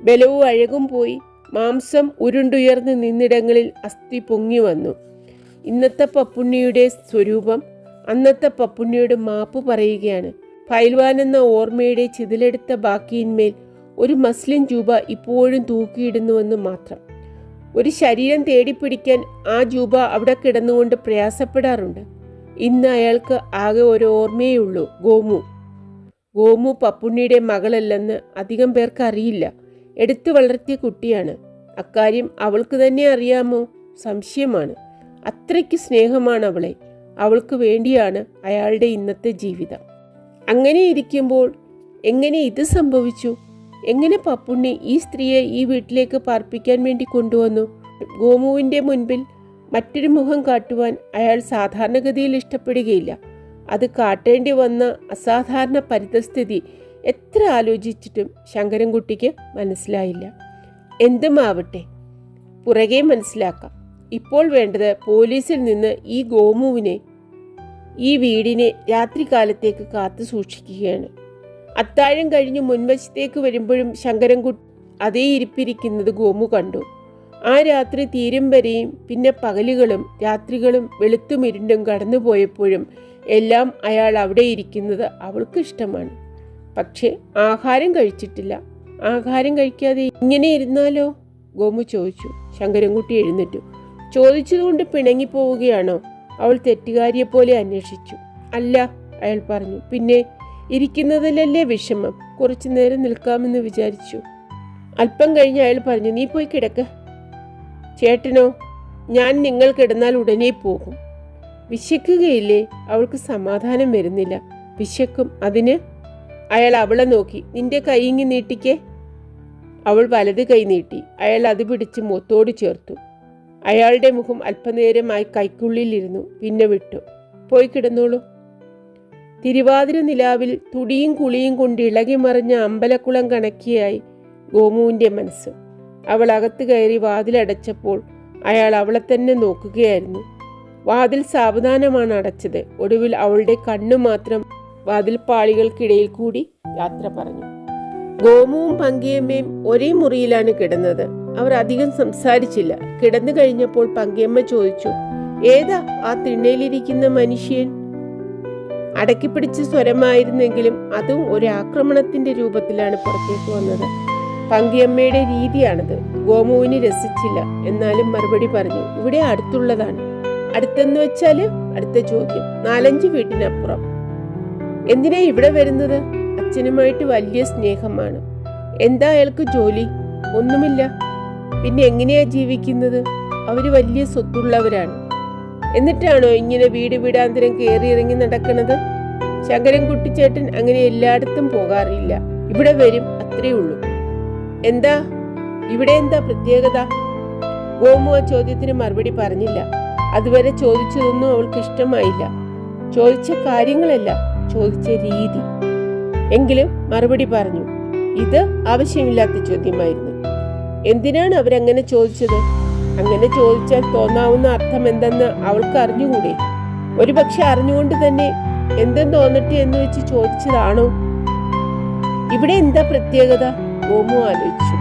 ബലവും അഴകും പോയി. മാംസം ഉരുണ്ടുയർന്ന് നിന്നിടങ്ങളിൽ അസ്ഥി പൊങ്ങി വന്നു. ഇന്നത്തെ പപ്പുണ്ണിയുടെ സ്വരൂപം അന്നത്തെ പപ്പുണ്ണിയോട് മാപ്പ് പറയുകയാണ്. ഫയൽവാൻ എന്ന ഓർമ്മയുടെ ചിതിലെടുത്ത ബാക്കിയിന്മേൽ ഒരു മസ്ലിൻ ജൂബ ഇപ്പോഴും തൂക്കിയിടുന്നുവെന്ന് മാത്രം. ഒരു ശരീരം തേടിപ്പിടിക്കാൻ ആ ജൂബ അവിടെ കിടന്നുകൊണ്ട് പ്രയാസപ്പെടാറുണ്ട്. ഇന്ന് അയാൾക്ക് ആകെ ഒരു ഓർമ്മയേ ഗോമു. ഗോമു പപ്പുണ്ണിയുടെ മകളല്ലെന്ന് അധികം പേർക്ക് അറിയില്ല. എടുത്തു വളർത്തിയ കുട്ടിയാണ്. അക്കാര്യം അവൾക്ക് തന്നെ അറിയാമോ? സംശയമാണ്. അത്രയ്ക്ക് സ്നേഹമാണ് അവളെ. അവൾക്ക് വേണ്ടിയാണ് അയാളുടെ ഇന്നത്തെ ജീവിതം. അങ്ങനെ ഇരിക്കുമ്പോൾ എങ്ങനെ ഇത് സംഭവിച്ചു? എങ്ങനെ പപ്പുണ്ണി ഈ സ്ത്രീയെ ഈ വീട്ടിലേക്ക് പാർപ്പിക്കാൻ വേണ്ടി കൊണ്ടുവന്നു? ഗോമുവിൻ്റെ മുൻപിൽ മറ്റൊരു മുഖം കാട്ടുവാൻ അയാൾ സാധാരണഗതിയിൽ ഇഷ്ടപ്പെടുകയില്ല. അത് കാട്ടേണ്ടി വന്ന അസാധാരണ പരിതസ്ഥിതി എത്ര ആലോചിച്ചിട്ടും ശങ്കരൻകുട്ടിക്ക് മനസ്സിലായില്ല. എന്തുമാവട്ടെ, പുറകെ മനസ്സിലാക്കാം. ഇപ്പോൾ വേണ്ടത് പോലീസിൽ നിന്ന് ഈ ഗോമുവിനെ, ഈ വീടിനെ രാത്രികാലത്തേക്ക് കാത്തു സൂക്ഷിക്കുകയാണ്. അത്താഴം കഴിഞ്ഞ് മുൻവശത്തേക്ക് വരുമ്പോഴും ശങ്കരൻകുട്ടി അതേ ഇരിപ്പിരിക്കുന്നത് ഗോമു കണ്ടു. ആ രാത്രി തീരും വരെയും പിന്നെ പകലുകളും രാത്രികളും വെളുത്തും ഇരുണ്ടും കടന്നുപോയപ്പോഴും എല്ലാം അയാൾ അവിടെ ഇരിക്കുന്നത് അവൾക്ക് ഇഷ്ടമാണ്. പക്ഷേ ആഹാരം കഴിച്ചിട്ടില്ല. ആഹാരം കഴിക്കാതെ ഇങ്ങനെ ഇരുന്നാലോ? ഗോമു ചോദിച്ചു. ശങ്കരൻകുട്ടി എഴുന്നേറ്റു. ചോദിച്ചതുകൊണ്ട് പിണങ്ങിപ്പോവുകയാണോ? അവൾ തെറ്റുകാരിയെപ്പോലെ അന്വേഷിച്ചു. അല്ല, അയാൾ പറഞ്ഞു. പിന്നെ ഇരിക്കുന്നതിലല്ലേ വിഷമം? കുറച്ചു നേരം നിൽക്കാമെന്ന് വിചാരിച്ചു. അല്പം കഴിഞ്ഞ് അയാൾ പറഞ്ഞു, നീ പോയി കിടക്ക്. ചേട്ടനോ? ഞാൻ നിങ്ങൾ കിടന്നാൽ ഉടനെ പോകും. വിശക്കുകയില്ലേ? അവൾക്ക് സമാധാനം വരുന്നില്ല. വിശക്കും. അതിന്? അയാൾ അവളെ നോക്കി. നിന്റെ കൈയിങ്ങി നീട്ടിക്കേ. അവൾ വലത് കൈ നീട്ടി. അയാൾ അത് പിടിച്ച് മുഖത്തോട് ചേർത്തു. അയാളുടെ മുഖം അല്പനേരമായി കൈക്കുള്ളിലിരുന്നു. പിന്നെ വിട്ടു. പോയി കിടന്നോളൂ. തിരുവാതിര നിലാവിൽ തുടിയും കുളിയും കൊണ്ട് ഇളകി മറിഞ്ഞ അമ്പലക്കുളം കണക്കിയായി ഗോമുവിൻ്റെ മനസ്സ്. അവൾ അകത്ത് കയറി വാതിലടച്ചപ്പോൾ അയാൾ അവളെ തന്നെ നോക്കുകയായിരുന്നു. വാതിൽ സാവധാനമാണ് അടച്ചത്. ഒടുവിൽ അവളുടെ കണ്ണു മാത്രം വാതിൽ പാളികൾക്കിടയിൽ കൂടി യാത്ര പറഞ്ഞു. ഗോമുവും പങ്കിയമ്മയും ഒരേ മുറിയിലാണ് കിടന്നത്. അവർ അധികം സംസാരിച്ചില്ല. കിടന്നു കഴിഞ്ഞപ്പോൾ പങ്കിയമ്മ ചോദിച്ചു, ഏതാ ആ തിണ്ണയിലിരിക്കുന്ന മനുഷ്യൻ? അടക്കിപ്പിടിച്ച സ്വരമായിരുന്നെങ്കിലും അതും ഒരു ആക്രമണത്തിന്റെ രൂപത്തിലാണ് പുറത്തേക്ക് വന്നത്. പങ്കിയമ്മയുടെ രീതിയാണത്. ഗോമുവിന് രസിച്ചില്ല. എന്നാലും മറുപടി പറഞ്ഞു, ഇവിടെ അടുത്തുള്ളതാണ്. അടുത്തെന്ന് വെച്ചാല്? അടുത്ത ചോദ്യം. 4-5 വീട്ടിനപ്പുറം. എന്തിനാ ഇവിടെ വരുന്നത്? അച്ഛനുമായിട്ട് വലിയ സ്നേഹമാണ്. എന്താ അയാൾക്ക് ജോലി? ഒന്നുമില്ല. പിന്നെ എങ്ങനെയാ ജീവിക്കുന്നത്? അവര് വലിയ സ്വത്തുള്ളവരാണ്. എന്നിട്ടാണോ ഇങ്ങനെ വീട് വീടാന്തരം കയറിയിറങ്ങി നടക്കുന്നത്? ശങ്കരൻകുട്ടിച്ചേട്ടൻ അങ്ങനെ എല്ലായിടത്തും പോകാറില്ല. ഇവിടെ വരും, അത്രേ ഉള്ളൂ. എന്താ ഇവിടെ എന്താ പ്രത്യേകത? ഗോമു ആ ചോദ്യത്തിന് മറുപടി പറഞ്ഞില്ല. അതുവരെ ചോദിച്ചതൊന്നും അവൾക്ക് ഇഷ്ടമായില്ല. ചോദിച്ച കാര്യങ്ങളല്ല, ചോദിച്ച രീതി. എങ്കിലും മറുപടി പറഞ്ഞു. ഇത് ആവശ്യമില്ലാത്ത ചോദ്യമായിരുന്നു. എന്തിനാണ് അവരങ്ങനെ ചോദിച്ചത്? അങ്ങനെ ചോദിച്ചാൽ തോന്നാവുന്ന അർത്ഥം എന്തെന്ന് അവൾക്ക് അറിഞ്ഞുകൂടെ? ഒരുപക്ഷെ അറിഞ്ഞുകൊണ്ട് തന്നെ എന്തെന്ന് തോന്നട്ടെ എന്ന് വെച്ച് ചോദിച്ചതാണോ? ഇവിടെ എന്താ പ്രത്യേകത? ഗോമു ആലോചിച്ചു.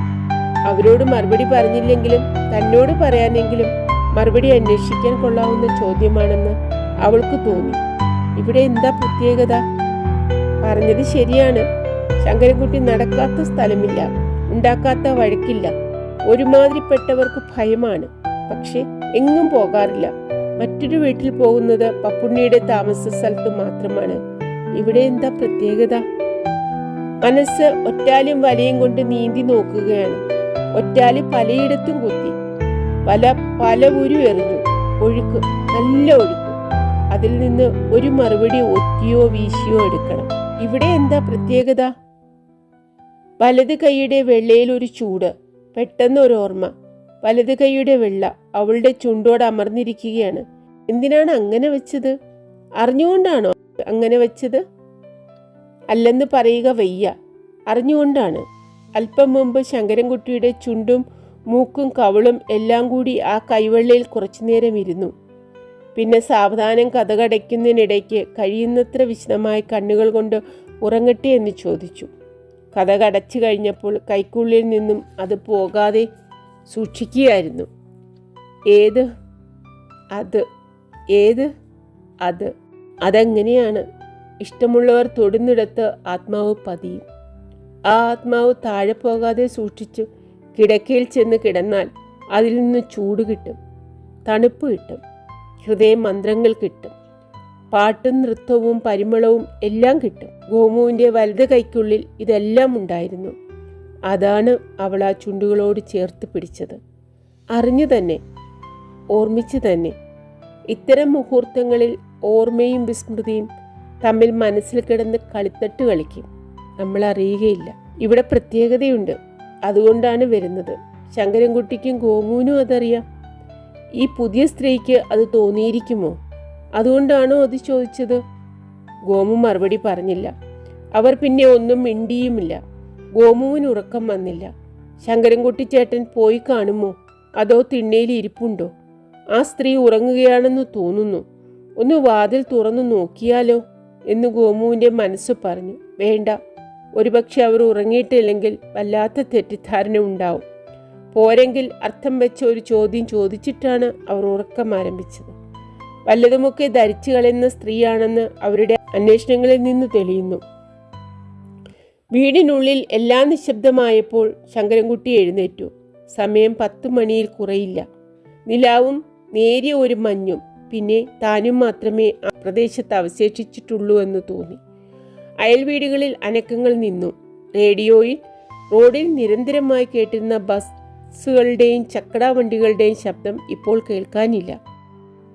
അവരോട് മറുപടി പറഞ്ഞില്ലെങ്കിലും തന്നോട് പറയാനെങ്കിലും മറുപടി അന്വേഷിക്കാൻ കൊള്ളാവുന്ന ചോദ്യമാണെന്ന് അവൾക്ക് തോന്നി. ഇവിടെ എന്താ പ്രത്യേകത? പറഞ്ഞത് ശരിയാണ്. ശങ്കരൻകുട്ടി നടക്കാത്ത സ്ഥലമില്ല, ഉണ്ടാക്കാത്ത വഴക്കില്ല. ഒരുമാതിരിപ്പെട്ടവർക്ക് ഭയമാണ്. പക്ഷെ എങ്ങും പോകാറില്ല. മറ്റൊരു വീട്ടിൽ പോകുന്നത് പപ്പുണ്ണിയുടെ താമസ സ്ഥലത്ത് മാത്രമാണ്. ഇവിടെ എന്താ പ്രത്യേകത? മനസ്സ് ഒറ്റാലും വലയും കൊണ്ട് നീന്തി നോക്കുകയാണ്. ഒറ്റാലി പലയിടത്തും കുത്തി. പല ഉരു എറിഞ്ഞു. ഒഴുക്ക്, നല്ല ഒഴുക്ക്. അതിൽ നിന്ന് ഒരു മറുപടി ഒറ്റിയോ വീശിയോ എടുക്കണം. ഇവിടെ എന്താ പ്രത്യേകത? വലത് കൈയുടെ വെള്ളയിൽ ഒരു ചൂട്. പെട്ടെന്ന് ഒരു ഓർമ്മ. വലത് കൈയുടെ വെള്ള അവളുടെ ചുണ്ടോട് അമർന്നിരിക്കുകയാണ്. എന്തിനാണ് അങ്ങനെ വെച്ചത്? അറിഞ്ഞുകൊണ്ടാണോ അങ്ങനെ വെച്ചത്? അല്ലെന്ന് പറയുക വയ്യ. അറിഞ്ഞുകൊണ്ടാണ്. അല്പം മുമ്പ് ശങ്കരൻകുട്ടിയുടെ ചുണ്ടും മൂക്കും കവിളും എല്ലാം കൂടി ആ കൈവെള്ളയിൽ കുറച്ചു നേരം ഇരുന്നു. പിന്നെ സാവധാനം കഥകടയ്ക്കുന്നതിനിടയ്ക്ക് കഴിയുന്നത്ര വിശദമായ കണ്ണുകൾ കൊണ്ട് ഉറങ്ങട്ടെ എന്ന് ചോദിച്ചു. കഥകടച്ചു കഴിഞ്ഞപ്പോൾ കൈക്കുള്ളിൽ നിന്നും അത് പോകാതെ സൂക്ഷിക്കുകയായിരുന്നു. ഏത്? അത്. ഏത്? അത്. അതെങ്ങനെയാണ്? ഇഷ്ടമുള്ളവർ തൊടുന്നിടത്ത് ആത്മാവ് പതിയും. ആ ആത്മാവ് താഴെ പോകാതെ സൂക്ഷിച്ചു കിടക്കയിൽ ചെന്ന് കിടന്നാൽ അതിൽ നിന്ന് ചൂട് കിട്ടും, തണുപ്പ് കിട്ടും, ഹൃദയ മന്ത്രങ്ങൾ കിട്ടും. പാട്ടും നൃത്തവും പരിമളവും എല്ലാം കിട്ടും. ഗോമുവിൻ്റെ വലത് കൈക്കുള്ളിൽ ഇതെല്ലാം ഉണ്ടായിരുന്നു. അതാണ് അവൾ ആ ചുണ്ടുകളോട് ചേർത്ത് പിടിച്ചത്. അറിഞ്ഞു തന്നെ, ഓർമ്മിച്ച് തന്നെ. ഇത്തരം മുഹൂർത്തങ്ങളിൽ ഓർമ്മയും വിസ്മൃതിയും തമ്മിൽ മനസ്സിൽ കിടന്ന് കളിത്തട്ട് കളിക്കും. നമ്മൾ അറിയുകയില്ല. ഇവിടെ പ്രത്യേകതയുണ്ട്, അതുകൊണ്ടാണ് വരുന്നത്. ശങ്കരൻകുട്ടിക്കും ഗോമുവിനും അതറിയാം. ഈ പുതിയ സ്ത്രീക്ക് അത് തോന്നിയിരിക്കുമോ? അതുകൊണ്ടാണോ അത് ചോദിച്ചത്? ഗോമു മറുപടി പറഞ്ഞില്ല. അവർ പിന്നെ ഒന്നും മിണ്ടിയുമില്ല. ഗോമുവിന് ഉറക്കം വന്നില്ല. ശങ്കരൻകുട്ടി ചേട്ടൻ പോയി കാണുമോ, അതോ തിണ്ണയിൽ ഇരിപ്പുണ്ടോ? ആ സ്ത്രീ ഉറങ്ങുകയാണെന്ന് തോന്നുന്നു. ഒന്ന് വാതിൽ തുറന്നു നോക്കിയാലോ എന്ന് ഗോമുവിൻ്റെ മനസ്സ് പറഞ്ഞു. വേണ്ട, ഒരുപക്ഷെ അവർ ഉറങ്ങിയിട്ടില്ലെങ്കിൽ വല്ലാത്ത തെറ്റിദ്ധാരണ ഉണ്ടാവും. പോരെങ്കിൽ അർത്ഥം വെച്ച ഒരു ചോദ്യം ചോദിച്ചിട്ടാണ് അവർ ഉറക്കം ആരംഭിച്ചത്. വല്ലതുമൊക്കെ ധരിച്ചു കളയുന്ന സ്ത്രീയാണെന്ന് അവരുടെ അന്വേഷണങ്ങളിൽ നിന്ന് തെളിയുന്നു. വീടിനുള്ളിൽ എല്ലാം നിശബ്ദമായപ്പോൾ ശങ്കരൻകുട്ടി എഴുന്നേറ്റു. സമയം 10 മണിയിൽ കുറയില്ല. നിലാവും നേരിയ ഒരു മഞ്ഞും പിന്നെ താനും മാത്രമേ ആ പ്രദേശത്ത് അവശേഷിച്ചിട്ടുള്ളൂ എന്ന് തോന്നി. അയൽവീടുകളിൽ അനക്കങ്ങൾ നിന്നു. റേഡിയോയിൽ റോഡിൽ നിരന്തരമായി കേട്ടിരുന്ന ബസ്സുകളുടെയും ചക്കടാവണ്ടികളുടെയും ശബ്ദം ഇപ്പോൾ കേൾക്കാനില്ല.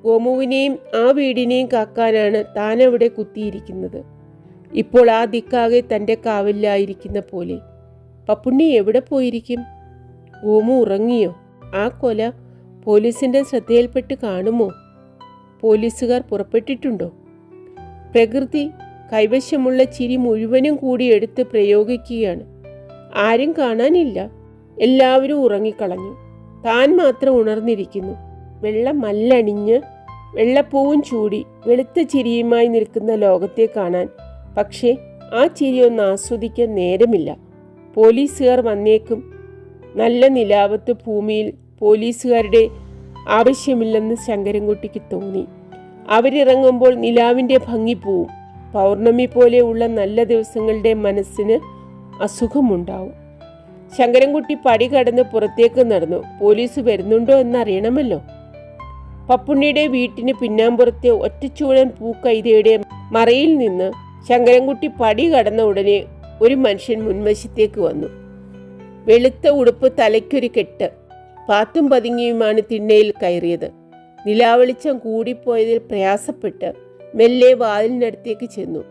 ഗോമുവിനെയും ആ വീടിനെയും കാക്കാനാണ് താനവിടെ കുത്തിയിരിക്കുന്നത്. ഇപ്പോൾ ആ ദിക്കാകെ തൻ്റെ കാവലിലായിരിക്കുന്ന പോലെ. പപ്പുണ്ണി എവിടെ പോയിരിക്കും? ഗോമു ഉറങ്ങിയോ? ആ കൊല പോലീസിൻ്റെ ശ്രദ്ധയിൽപ്പെട്ട് കാണുമോ? പോലീസുകാർ പുറപ്പെട്ടിട്ടുണ്ടോ? പ്രകൃതി കൈവശമുള്ള ചിരി മുഴുവനും കൂടി എടുത്ത് പ്രയോഗിക്കുകയാണ്. ആരും കാണാനില്ല. എല്ലാവരും ഉറങ്ങിക്കളഞ്ഞു. താൻ മാത്രം ഉണർന്നിരിക്കുന്നു. വെള്ള മല്ലണിഞ്ഞ് വെള്ളപ്പൂവും ചൂടി വെളുത്ത ചിരിയുമായി നിൽക്കുന്ന ലോകത്തെ കാണാൻ. പക്ഷേ ആ ചിരി ഒന്ന് ആസ്വദിക്കാൻ നേരമില്ല. പോലീസുകാർ വന്നേക്കും. നല്ല നിലാവത്ത് ഭൂമിയിൽ പോലീസുകാരുടെ ആവശ്യമില്ലെന്ന് ശങ്കരൻകുട്ടിക്ക് തോന്നി. അവരിറങ്ങുമ്പോൾ നിലാവിൻ്റെ ഭംഗി പോവും. പൗർണമി പോലെയുള്ള നല്ല ദിവസങ്ങളുടെ മനസ്സിന് അസുഖമുണ്ടാവും. ശങ്കരൻകുട്ടി പടി കടന്ന് പുറത്തേക്ക് നടന്നു. പോലീസ് വരുന്നുണ്ടോ എന്നറിയണമല്ലോ. പപ്പുണ്ണിയുടെ വീട്ടിന് പിന്നാമ്പുറത്തെ ഒറ്റച്ചൂഴൻ പൂക്കൈതയുടെ മറയിൽ നിന്ന് ശങ്കരൻകുട്ടി പടി കടന്ന ഉടനെ ഒരു മനുഷ്യൻ മുൻവശത്തേക്ക് വന്നു. വെളുത്ത ഉടുപ്പ്, തലയ്ക്കൊരു കെട്ട്, പാത്തും പതുങ്ങിയുമാണ് തിണ്ണയിൽ കയറിയത്. നിലാവെളിച്ചം കൂടിപ്പോയതിൽ പ്രയാസപ്പെട്ട് മെല്ലെ വാതിലിനടുത്തേക്ക് ചെന്നു.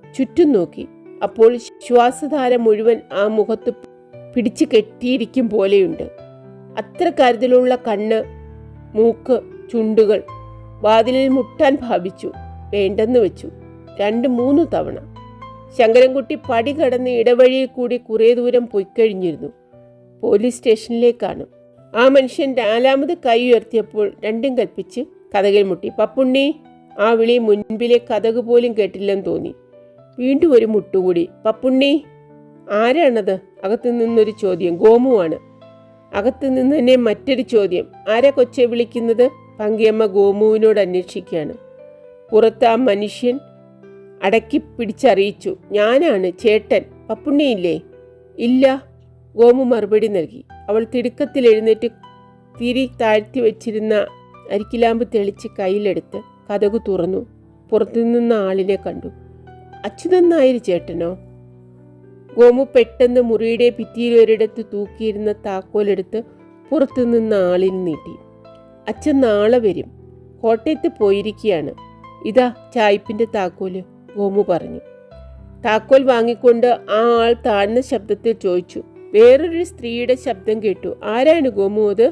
ചുറ്റും നോക്കി. അപ്പോൾ ശ്വാസധാര മുഴുവൻ ആ മുഖത്ത് പിടിച്ചു കെട്ടിയിരിക്കും പോലെയുണ്ട്. അത്ര കരുതലുള്ള കണ്ണ്, മൂക്ക്, ചുണ്ടുകൾ. വാതിലിൽ മുട്ടാൻ ഭാവിച്ചു. വേണ്ടെന്ന് വെച്ചു. 2-3 തവണ. ശങ്കരൻകുട്ടി പടി കടന്ന് ഇടവഴിയിൽ കൂടി കുറേ ദൂരം പൊയ്ക്കഴിഞ്ഞിരുന്നു. പോലീസ് സ്റ്റേഷനിലേക്കാണ്. ആ മനുഷ്യൻ 4ാമത് കൈ ഉയർത്തിയപ്പോൾ രണ്ടും കൽപ്പിച്ച് കതകിൽ മുട്ടി. പപ്പുണ്ണി! ആ വിളി മുൻപിലെ കതക് പോലും കേട്ടില്ലെന്ന് തോന്നി. വീണ്ടും ഒരു മുട്ടുകൂടി. പപ്പുണ്ണി! ആരാണത്? അകത്തു നിന്നൊരു ചോദ്യം. ഗോമുവാണ്. അകത്തു നിന്ന് തന്നെ മറ്റൊരു ചോദ്യം. ആരാ കൊച്ചെ വിളിക്കുന്നത്? പങ്കിയമ്മ ഗോമുവിനോട് അന്വേഷിക്കുകയാണ്. പുറത്ത് ആ മനുഷ്യൻ അടക്കി പിടിച്ചറിയിച്ചു. ഞാനാണ്, ചേട്ടൻ. പപ്പുണ്ണിയില്ലേ? ഇല്ല. ഗോമു മറുപടി നൽകി. അവൾ തിടുക്കത്തിൽ എഴുന്നേറ്റ് തിരി താഴ്ത്തി വെച്ചിരുന്ന അരിക്കിലാമ്പ് തെളിച്ച് കയ്യിലെടുത്ത് കതകു തുറന്നു. പുറത്തുനിന്ന ആളിനെ കണ്ടു. അച്യുതൻ നായർ ചേട്ടനോ? ഗോമു പെട്ടെന്ന് മുറിയുടെ ഭിത്തിയിൽ ഒരിടത്ത് തൂക്കിയിരുന്ന താക്കോലെടുത്ത് പുറത്തുനിന്ന ആളിൽ നീട്ടി. അച്ഛൻ നാളെ വരും. കോട്ടയത്ത് പോയിരിക്കുകയാണ്. ഇതാ ചായ്പിൻ്റെ താക്കോല്, ഗോമു പറഞ്ഞു. താക്കോൽ വാങ്ങിക്കൊണ്ട് ആ ആൾ താഴ്ന്ന ശബ്ദത്തിൽ ചോദിച്ചു. വേറൊരു സ്ത്രീയുടെ ശബ്ദം കേട്ടു. ആരാണ് ഗോമു അത്?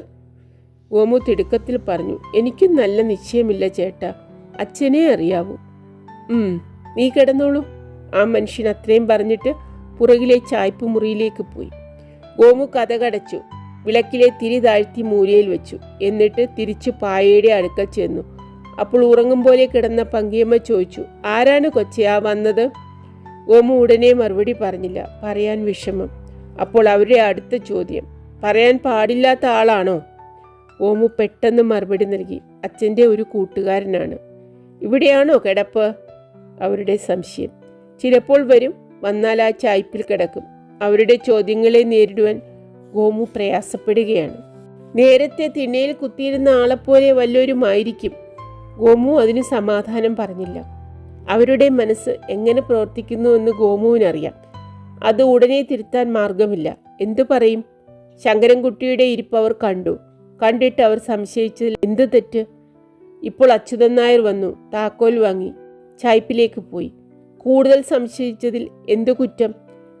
ഗോമു തിടുക്കത്തിൽ പറഞ്ഞു. എനിക്കും നല്ല നിശ്ചയമില്ല ചേട്ടാ. അച്ഛനെ അറിയാവൂ. നീ കിടന്നോളൂ. ആ മനുഷ്യൻ അത്രയും പറഞ്ഞിട്ട് പുറകിലെ ചായ്പ് മുറിയിലേക്ക് പോയി. ഗോമു കതകടച്ചു. വിളക്കിലെ തിരി താഴ്ത്തി മൂലയിൽ വെച്ചു. എന്നിട്ട് തിരിച്ചു പായയുടെ അടുക്കൽ ചെന്നു. അപ്പോൾ ഉറങ്ങും പോലെ കിടന്ന പങ്കിയമ്മ ചോദിച്ചു. ആരാണ് കൊച്ചയാ വന്നത്? ഗോമു ഉടനെ മറുപടി പറഞ്ഞില്ല. പറയാൻ വിഷമം. അപ്പോൾ അവരുടെ അടുത്ത ചോദ്യം. പറയാൻ പാടില്ലാത്ത ആളാണോ? ഗോമു പെട്ടെന്ന് മറുപടി നൽകി. അച്ഛൻ്റെ ഒരു കൂട്ടുകാരനാണ്. ഇവിടെയാണോ കിടപ്പ്? അവരുടെ സംശയം. ചിലപ്പോൾ വരും. വന്നാൽ ആ ചായ്പിൽ കിടക്കും. അവരുടെ ചോദ്യങ്ങളെ നേരിടുവാൻ ഗോമു പ്രയാസപ്പെടുകയാണ്. നേരത്തെ തിണ്ണയിൽ കുത്തിയിരുന്ന ആളെപ്പോലെ വല്ലവരുമായിരിക്കും. ഗോമു അതിന് സമാധാനം പറഞ്ഞില്ല. അവരുടെ മനസ്സ് എങ്ങനെ പ്രവർത്തിക്കുന്നുവെന്ന് ഗോമുവിനറിയാം. അത് ഉടനെ തിരുത്താൻ മാർഗമില്ല. എന്തു പറയും? ശങ്കരൻകുട്ടിയുടെ ഇരിപ്പ് അവർ കണ്ടു. കണ്ടിട്ട് അവർ സംശയിച്ചതിൽ എന്ത് തെറ്റ്? ഇപ്പോൾ അച്യുതൻ നായർ വന്നു, താക്കോൽ വാങ്ങി, ചായ്പിലേക്ക് പോയി. കൂടുതൽ സംശയിച്ചതിൽ എന്തു കുറ്റം?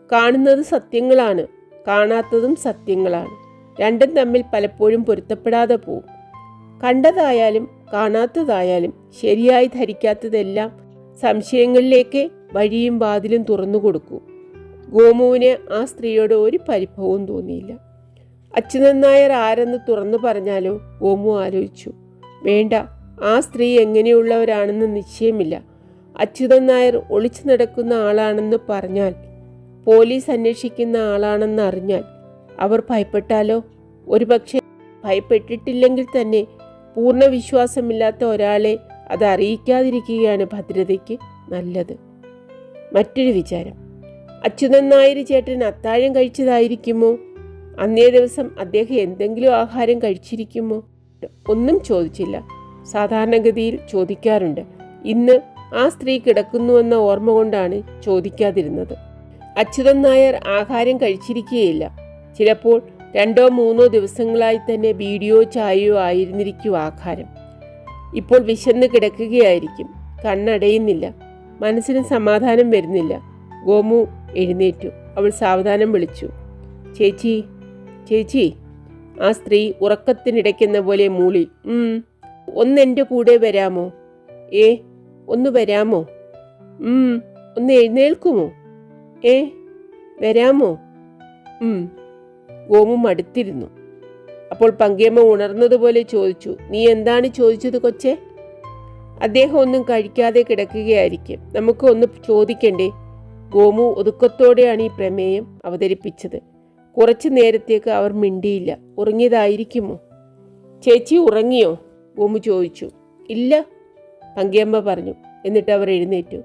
കാണുന്നത് സത്യങ്ങളാണ്, കാണാത്തതും സത്യങ്ങളാണ്. രണ്ടും തമ്മിൽ പലപ്പോഴും പൊരുത്തപ്പെടാതെ പോവും. കണ്ടതായാലും കാണാത്തതായാലും ശരിയായി ധരിക്കാത്തതെല്ലാം സംശയങ്ങളിലേക്ക് വഴിയും വാതിലും തുറന്നു കൊടുക്കൂ. ഗോമുവിന് ആ സ്ത്രീയോട് ഒരു പരിഭവവും തോന്നിയില്ല. അച്യുതൻ നായർ ആരെന്ന് തുറന്നു പറഞ്ഞാലോ? ഗോമു ആലോചിച്ചു. വേണ്ട, ആ സ്ത്രീ എങ്ങനെയുള്ളവരാണെന്ന് നിശ്ചയമില്ല. അച്യുതൻ നായർ ഒളിച്ചു നടക്കുന്ന ആളാണെന്ന് പറഞ്ഞാൽ, പോലീസ് അന്വേഷിക്കുന്ന ആളാണെന്ന് അറിഞ്ഞാൽ അവർ ഭയപ്പെട്ടാലോ? ഒരുപക്ഷെ ഭയപ്പെട്ടിട്ടില്ലെങ്കിൽ തന്നെ പൂർണ്ണ വിശ്വാസമില്ലാത്ത ഒരാളെ അത് അറിയിക്കാതിരിക്കുകയാണ് ഭദ്രതയ്ക്ക് നല്ലത്. മറ്റൊരു വിചാരം, അച്യുതൻ നായർ ചേട്ടൻ അത്താഴം കഴിച്ചതായിരിക്കുമോ? അന്നേ ദിവസം അദ്ദേഹം എന്തെങ്കിലും ആഹാരം കഴിച്ചിരിക്കുമോ? ഒന്നും ചോദിച്ചില്ല. സാധാരണഗതിയിൽ ചോദിക്കാറുണ്ട്. ഇന്ന് ആ സ്ത്രീ കിടക്കുന്നുവെന്ന ഓർമ്മ കൊണ്ടാണ് ചോദിക്കാതിരുന്നത്. അച്യുതൻ നായർ ആഹാരം കഴിച്ചിരിക്കുകയില്ല. ചിലപ്പോൾ 2-3 ദിവസങ്ങളായി തന്നെ ബീഡിയോ ചായയോ ആയിരുന്നിരിക്കും ആഹാരം. ഇപ്പോൾ വിശന്ന് കിടക്കുകയായിരിക്കും. കണ്ണടയുന്നില്ല. മനസ്സിന് സമാധാനം വരുന്നില്ല. ഗോമു എഴുന്നേറ്റു. അവൾ സാവധാനം വിളിച്ചു, ചേച്ചി, ചേച്ചി. ആ സ്ത്രീ ഉറക്കത്തിനിടയ്ക്കെന്ന പോലെ മൂളി. ഒന്നെൻ്റെ കൂടെ വരാമോ? ഒന്ന് വരാമോ? ഒന്ന് എഴുന്നേൽക്കുമോ? വരാമോ? ഗോമു മടുത്തിരുന്നു. അപ്പോൾ പങ്കിയമ്മ ഉണർന്നതുപോലെ ചോദിച്ചു, നീ എന്താണ് ചോദിച്ചത് കൊച്ചേ? അദ്ദേഹം ഒന്നും കഴിക്കാതെ കിടക്കുകയായിരിക്കും, നമുക്ക് ഒന്ന് ചോദിക്കണ്ടേ? ഗോമു ഒതുക്കത്തോടെയാണ് ഈ പ്രമേയം അവതരിപ്പിച്ചത്. കുറച്ചു നേരത്തേക്ക് അവർ മിണ്ടിയില്ല. ഉറങ്ങിയതായിരിക്കുമോ? ചേച്ചി ഉറങ്ങിയോ? ഗോമു ചോദിച്ചു. ഇല്ല, പങ്കിയമ്മ പറഞ്ഞു. എന്നിട്ട് അവർ എഴുന്നേറ്റു.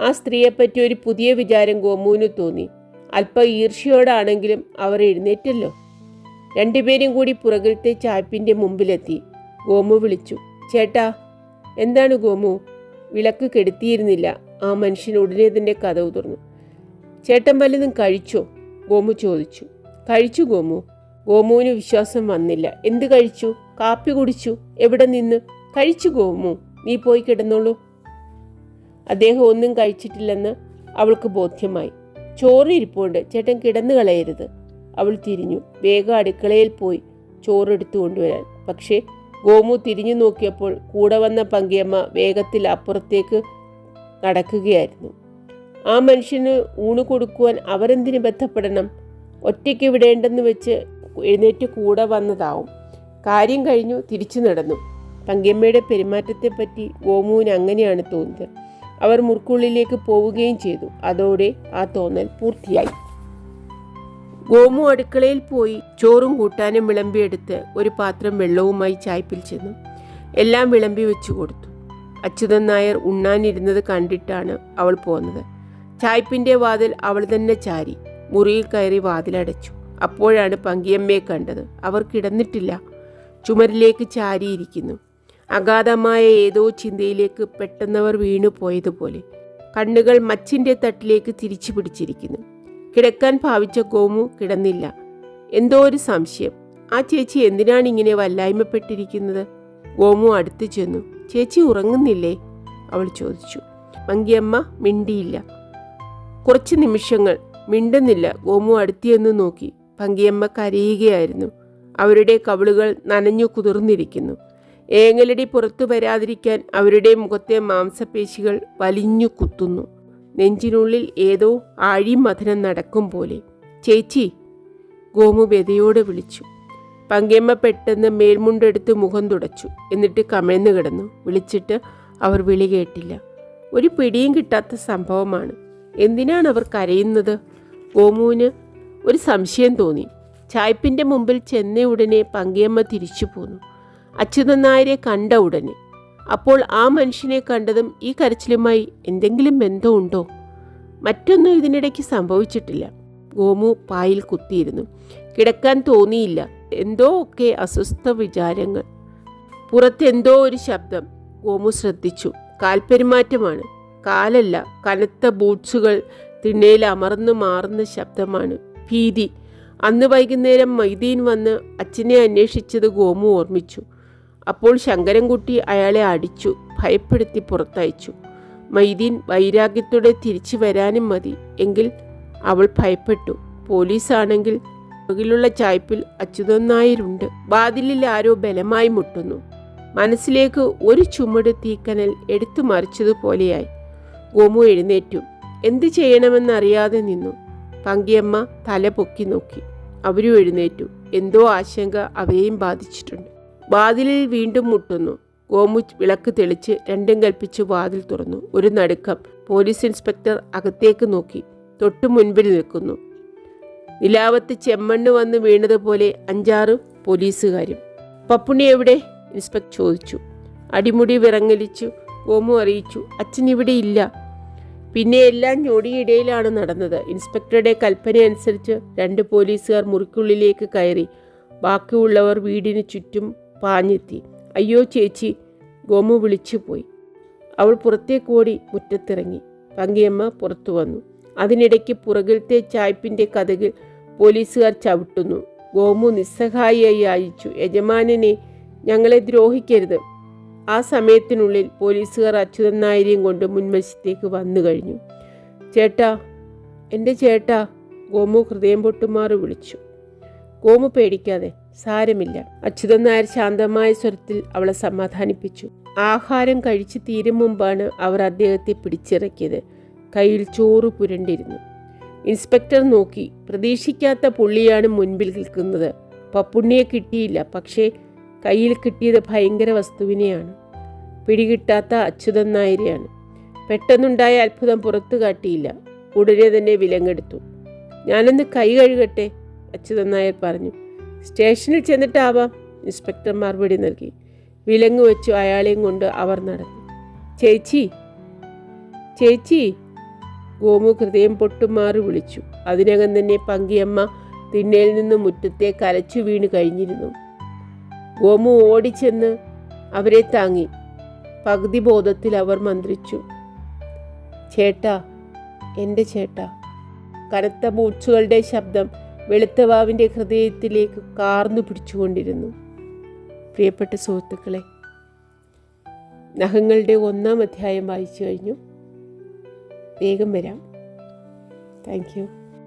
ആ സ്ത്രീയെപ്പറ്റി ഒരു പുതിയ വിചാരം ഗോമുവിന് തോന്നി. അല്പ ഈർഷ്യയോടാണെങ്കിലും അവർ എഴുന്നേറ്റല്ലോ. രണ്ടുപേരും കൂടി പുറകിലത്തെ ചായ്പിൻ്റെ മുമ്പിലെത്തി. ഗോമു വിളിച്ചു, ചേട്ടാ. എന്താണ് ഗോമു? വിളക്ക് കെടുത്തിയിരുന്നില്ല. ആ മനുഷ്യൻ ഉടനെ തന്നെ കതവ് തുറന്നു. ചേട്ടൻ വല്ലതും കഴിച്ചോ? ഗോമു ചോദിച്ചു. കഴിച്ചു ഗോമു. ഗോമുവിന് വിശ്വാസം വന്നില്ല. എന്ത് കഴിച്ചു? കാപ്പി കുടിച്ചു. എവിടെ നിന്ന്? കഴിച്ചു ഗോമു. നീ പോയി കിടന്നോളൂ. അദ്ദേഹം ഒന്നും കഴിച്ചിട്ടില്ലെന്ന് അവൾക്ക് ബോധ്യമായി. ചോറ് ഇരിപ്പുണ്ട്, ചേട്ടൻ കിടന്നു കളയരുത്. അവൾ തിരിഞ്ഞു. വേഗം അടുക്കളയിൽ പോയി ചോറെടുത്തു കൊണ്ടുവരാൻ. പക്ഷേ ഗോമു തിരിഞ്ഞു നോക്കിയപ്പോൾ കൂടെ വന്ന പങ്കിയമ്മ വേഗത്തിൽ അപ്പുറത്തേക്ക് നടക്കുകയായിരുന്നു. ആ മനുഷ്യന് ഊണ് കൊടുക്കുവാൻ അവരെന്തിന് ബന്ധപ്പെടണം? ഒറ്റയ്ക്ക് വിടേണ്ടെന്ന് വെച്ച് എഴുന്നേറ്റ് കൂടെ വന്നതാവും. കാര്യം കഴിഞ്ഞു തിരിച്ചു നടന്നു. പങ്കിയമ്മയുടെ പെരുമാറ്റത്തെപ്പറ്റി ഗോമുവിന് അങ്ങനെയാണ് തോന്നിയത്. അവർ മുറിക്കുള്ളിലേക്ക് പോവുകയും ചെയ്തു. അതോടെ ആ തോന്നൽ പൂർത്തിയായി. ഗോമു അടുക്കളയിൽ പോയി ചോറും കൂട്ടാനും വിളമ്പിയെടുത്ത് ഒരു പാത്രം വെള്ളവുമായി ചായ്പിൽ ചെന്നു. എല്ലാം വിളമ്പി വെച്ചു കൊടുത്തു. അച്യുതൻ നായർ ഉണ്ണാനിരുന്നത് കണ്ടിട്ടാണ് അവൾ പോന്നത്. ചായ്പിൻ്റെ വാതിൽ അവൾ തന്നെ ചാരി. മുറിയിൽ കയറി വാതിലടച്ചു. അപ്പോഴാണ് പങ്കിയമ്മയെ കണ്ടത്. അവർ കിടന്നിട്ടില്ല, ചുമരിലേക്ക് ചാരിയിരിക്കുന്നു. അഗാധമായ ഏതോ ചിന്തയിലേക്ക് പെട്ടെന്നവർ വീണു പോയതുപോലെ. കണ്ണുകൾ മച്ചിൻ്റെ തട്ടിലേക്ക് തിരിച്ചു പിടിച്ചിരിക്കുന്നു. കിടക്കാൻ ഭാവിച്ച ഗോമു കിടന്നില്ല. എന്തോ ഒരു സംശയം. ആ ചേച്ചി എന്തിനാണ് ഇങ്ങനെ വല്ലായ്മപ്പെട്ടിരിക്കുന്നത്? ഗോമു അടുത്തു ചെന്നു. ചേച്ചി ഉറങ്ങുന്നില്ലേ? അവൾ ചോദിച്ചു. പങ്കിയമ്മ മിണ്ടിയില്ല. കുറച്ച് നിമിഷങ്ങൾ മിണ്ടുന്നില്ല. ഗോമു അടുത്തിയെന്ന് നോക്കി. പങ്കിയമ്മ കരയുകയായിരുന്നു. അവരുടെ കവിളുകൾ നനഞ്ഞു കുതിർന്നിരിക്കുന്നു. ഏങ്ങലടി പുറത്തു വരാതിരിക്കാൻ അവരുടെ മുഖത്തെ മാംസപേശികൾ വലിഞ്ഞു കുത്തുന്നു. നെഞ്ചിനുള്ളിൽ ഏതോ ആഴിമഥനം നടക്കും പോലെ. ചേച്ചി, ഗോമു വ്യതയോടെ വിളിച്ചു. പങ്കിയമ്മ പെട്ടെന്ന് മേൽമുണ്ടെടുത്ത് മുഖം തുടച്ചു. എന്നിട്ട് കമിഴ്ന്നു കിടന്നു. വിളിച്ചിട്ട് അവർ വിളി കേട്ടില്ല. ഒരു പിടിയും കിട്ടാത്ത സംഭവമാണ്. എന്തിനാണ് അവർ കരയുന്നത്? ഗോമുവിന് ഒരു സംശയം തോന്നി. ചായ്പിൻ്റെ മുമ്പിൽ ചെന്ന ഉടനെ പങ്കിയമ്മ തിരിച്ചു പോന്നു. അച്യുതൻ നായരെ കണ്ട ഉടനെ. അപ്പോൾ ആ മനുഷ്യനെ കണ്ടതും ഈ കരച്ചിലുമായി എന്തെങ്കിലും ബന്ധമുണ്ടോ? മറ്റൊന്നും ഇതിനിടയ്ക്ക് സംഭവിച്ചിട്ടില്ല. ഗോമു പായിൽ കുത്തിയിരുന്നു. കിടക്കാൻ തോന്നിയില്ല. എന്തോ ഒക്കെ അസ്വസ്ഥ വിചാരങ്ങൾ. പുറത്തെന്തോ ഒരു ശബ്ദം. ഗോമു ശ്രദ്ധിച്ചു. കാൽപ്പെരുമാറ്റമാണ്. കാലല്ല, കനത്ത ബൂട്ട്സുകൾ തിണ്ണയിൽ അമർന്നു മാറുന്ന ശബ്ദമാണ്. ഭീതി. അന്ന് വൈകുന്നേരം മൊയ്തീൻ വന്ന് അച്ഛനെ അന്വേഷിച്ചത് ഗോമു ഓർമ്മിച്ചു. അപ്പോൾ ശങ്കരൻകുട്ടി അയാളെ അടിച്ചു, ഭയപ്പെടുത്തി പുറത്തയച്ചു. മൊയ്തീൻ വൈരാഗ്യത്തോടെ തിരിച്ചു വരാനും മതി. എങ്കിൽ അവൾ ഭയപ്പെട്ടു. പോലീസാണെങ്കിൽ പുറകിലുള്ള ചായ്പിൽ അച്യുതൻ നായരുണ്ട്. വാതിലിൽ ആരോ ബലമായി മുട്ടുന്നു. മനസ്സിലേക്ക് ഒരു ചുമട് തീക്കനൽ എടുത്തു മറിച്ചതുപോലെയായി. ഗോമു എഴുന്നേറ്റു. എന്ത് ചെയ്യണമെന്നറിയാതെ നിന്നു. പങ്കിയമ്മ തല പൊക്കി നോക്കി. അവരും എഴുന്നേറ്റു. എന്തോ ആശങ്ക അവയെയും ബാധിച്ചിട്ടുണ്ട്. വാതിലിൽ വീണ്ടും മുട്ടുന്നു. ഗോമു വിളക്ക് തെളിച്ച് രണ്ടും കൽപ്പിച്ച് വാതിൽ തുറന്നു. ഒരു നടുക്കം. പോലീസ് ഇൻസ്പെക്ടർ അകത്തേക്ക് നോക്കി. തൊട്ടു മുൻപിൽ നിൽക്കുന്നു. നിലാവത്ത് ചെമ്മണ്ണ് വന്ന് വീണതുപോലെ 5-6 പോലീസുകാരും. പപ്പുണ്ണി എവിടെ? ഇൻസ്പെക്ടർ ചോദിച്ചു. അടിമുടി വിറങ്ങലിച്ചു ഗോമു അറിയിച്ചു. അച്ഛൻ ഇവിടെ ഇല്ല. പിന്നെ എല്ലാം ഞൊടിയിടയിലാണ് നടന്നത്. ഇൻസ്പെക്ടറുടെ കൽപ്പനയനുസരിച്ച് 2 പോലീസുകാർ മുറിക്കുള്ളിലേക്ക് കയറി. ബാക്കിയുള്ളവർ വീടിന് ചുറ്റും പാഞ്ഞെത്തി. അയ്യോ ചേച്ചി, ഗോമു വിളിച്ചുപോയി. അവൾ പുറത്തേക്ക് ഓടി മുറ്റത്തിറങ്ങി. പങ്കിയമ്മ പുറത്തു വന്നു. അതിനിടയ്ക്ക് പുറകിലത്തെ ചായ്പിൻ്റെ കതകിൽ പോലീസുകാർ ചവിട്ടുന്നു. ഗോമു നിസ്സഹായിയായി യാചിച്ചു. യജമാനനെ, ഞങ്ങളെ ദ്രോഹിക്കരുത്. ആ സമയത്തിനുള്ളിൽ പോലീസുകാർ അച്യുതൻ നായരെയും കൊണ്ട് മുൻവശത്തേക്ക് വന്നു കഴിഞ്ഞു. ചേട്ടാ, എൻ്റെ ചേട്ടാ, ഗോമു ഹൃദയം പൊട്ടുമാറി വിളിച്ചു. ഗോമു പേടിക്കാതെ, സാരമില്ല. അച്യുതൻ നായർ ശാന്തമായ സ്വരത്തിൽ അവളെ സമാധാനിപ്പിച്ചു. ആഹാരം കഴിച്ച് തീരും മുമ്പാണ് അവർ അദ്ദേഹത്തെ പിടിച്ചിറക്കിയത്. കയ്യിൽ ചോറ് പുരണ്ടിരുന്നു. ഇൻസ്പെക്ടർ നോക്കി. പ്രതീക്ഷിക്കാത്ത പുള്ളിയാണ് മുൻപിൽ നിൽക്കുന്നത്. പപ്പുണ്ണിയെ കിട്ടിയില്ല. പക്ഷേ കയ്യിൽ കിട്ടിയത് ഭയങ്കര വസ്തുവിനെയാണ്. പിടികിട്ടാത്ത അച്യുതൻ നായരെയാണ്. പെട്ടെന്നുണ്ടായ അത്ഭുതം പുറത്തു കാട്ടിയില്ല. ഉടനെ തന്നെ വിലങ്ങെടുത്തു. ഞാനൊന്ന് കൈ കഴുകട്ടെ, അച്യുതൻ നായർ പറഞ്ഞു. സ്റ്റേഷനിൽ ചെന്നിട്ടാവാം, ഇൻസ്പെക്ടർ മറുപടി നൽകി. വിലങ്ങ് വെച്ചു അയാളെയും കൊണ്ട് അവർ നടന്നു. ചേച്ചി, ചേച്ചി, ഗോമു ഹൃദയം പൊട്ടുമാറി വിളിച്ചു. അതിനകം തന്നെ പങ്കിയമ്മ തിണ്ണയിൽ നിന്ന് മുറ്റത്തെ കലച്ചു വീണ് കഴിഞ്ഞിരുന്നു. ഗോമു ഓടിച്ചെന്ന് അവരെ താങ്ങി. പകുതി ബോധത്തിൽ അവർ മന്ത്രിച്ചു. ചേട്ടാ, എൻ്റെ ചേട്ടാ. കനത്ത ബൂട്ട്സുകളുടെ ശബ്ദം വെളുത്തവാവിൻ്റെ ഹൃദയത്തിലേക്ക് കാർന്നു പിടിച്ചുകൊണ്ടിരുന്നു. പ്രിയപ്പെട്ട സുഹൃത്തുക്കളെ, നഖങ്ങളുടെ 1-ാം അധ്യായം വായിച്ചു കഴിഞ്ഞു. വേഗം വരാം. Thank you.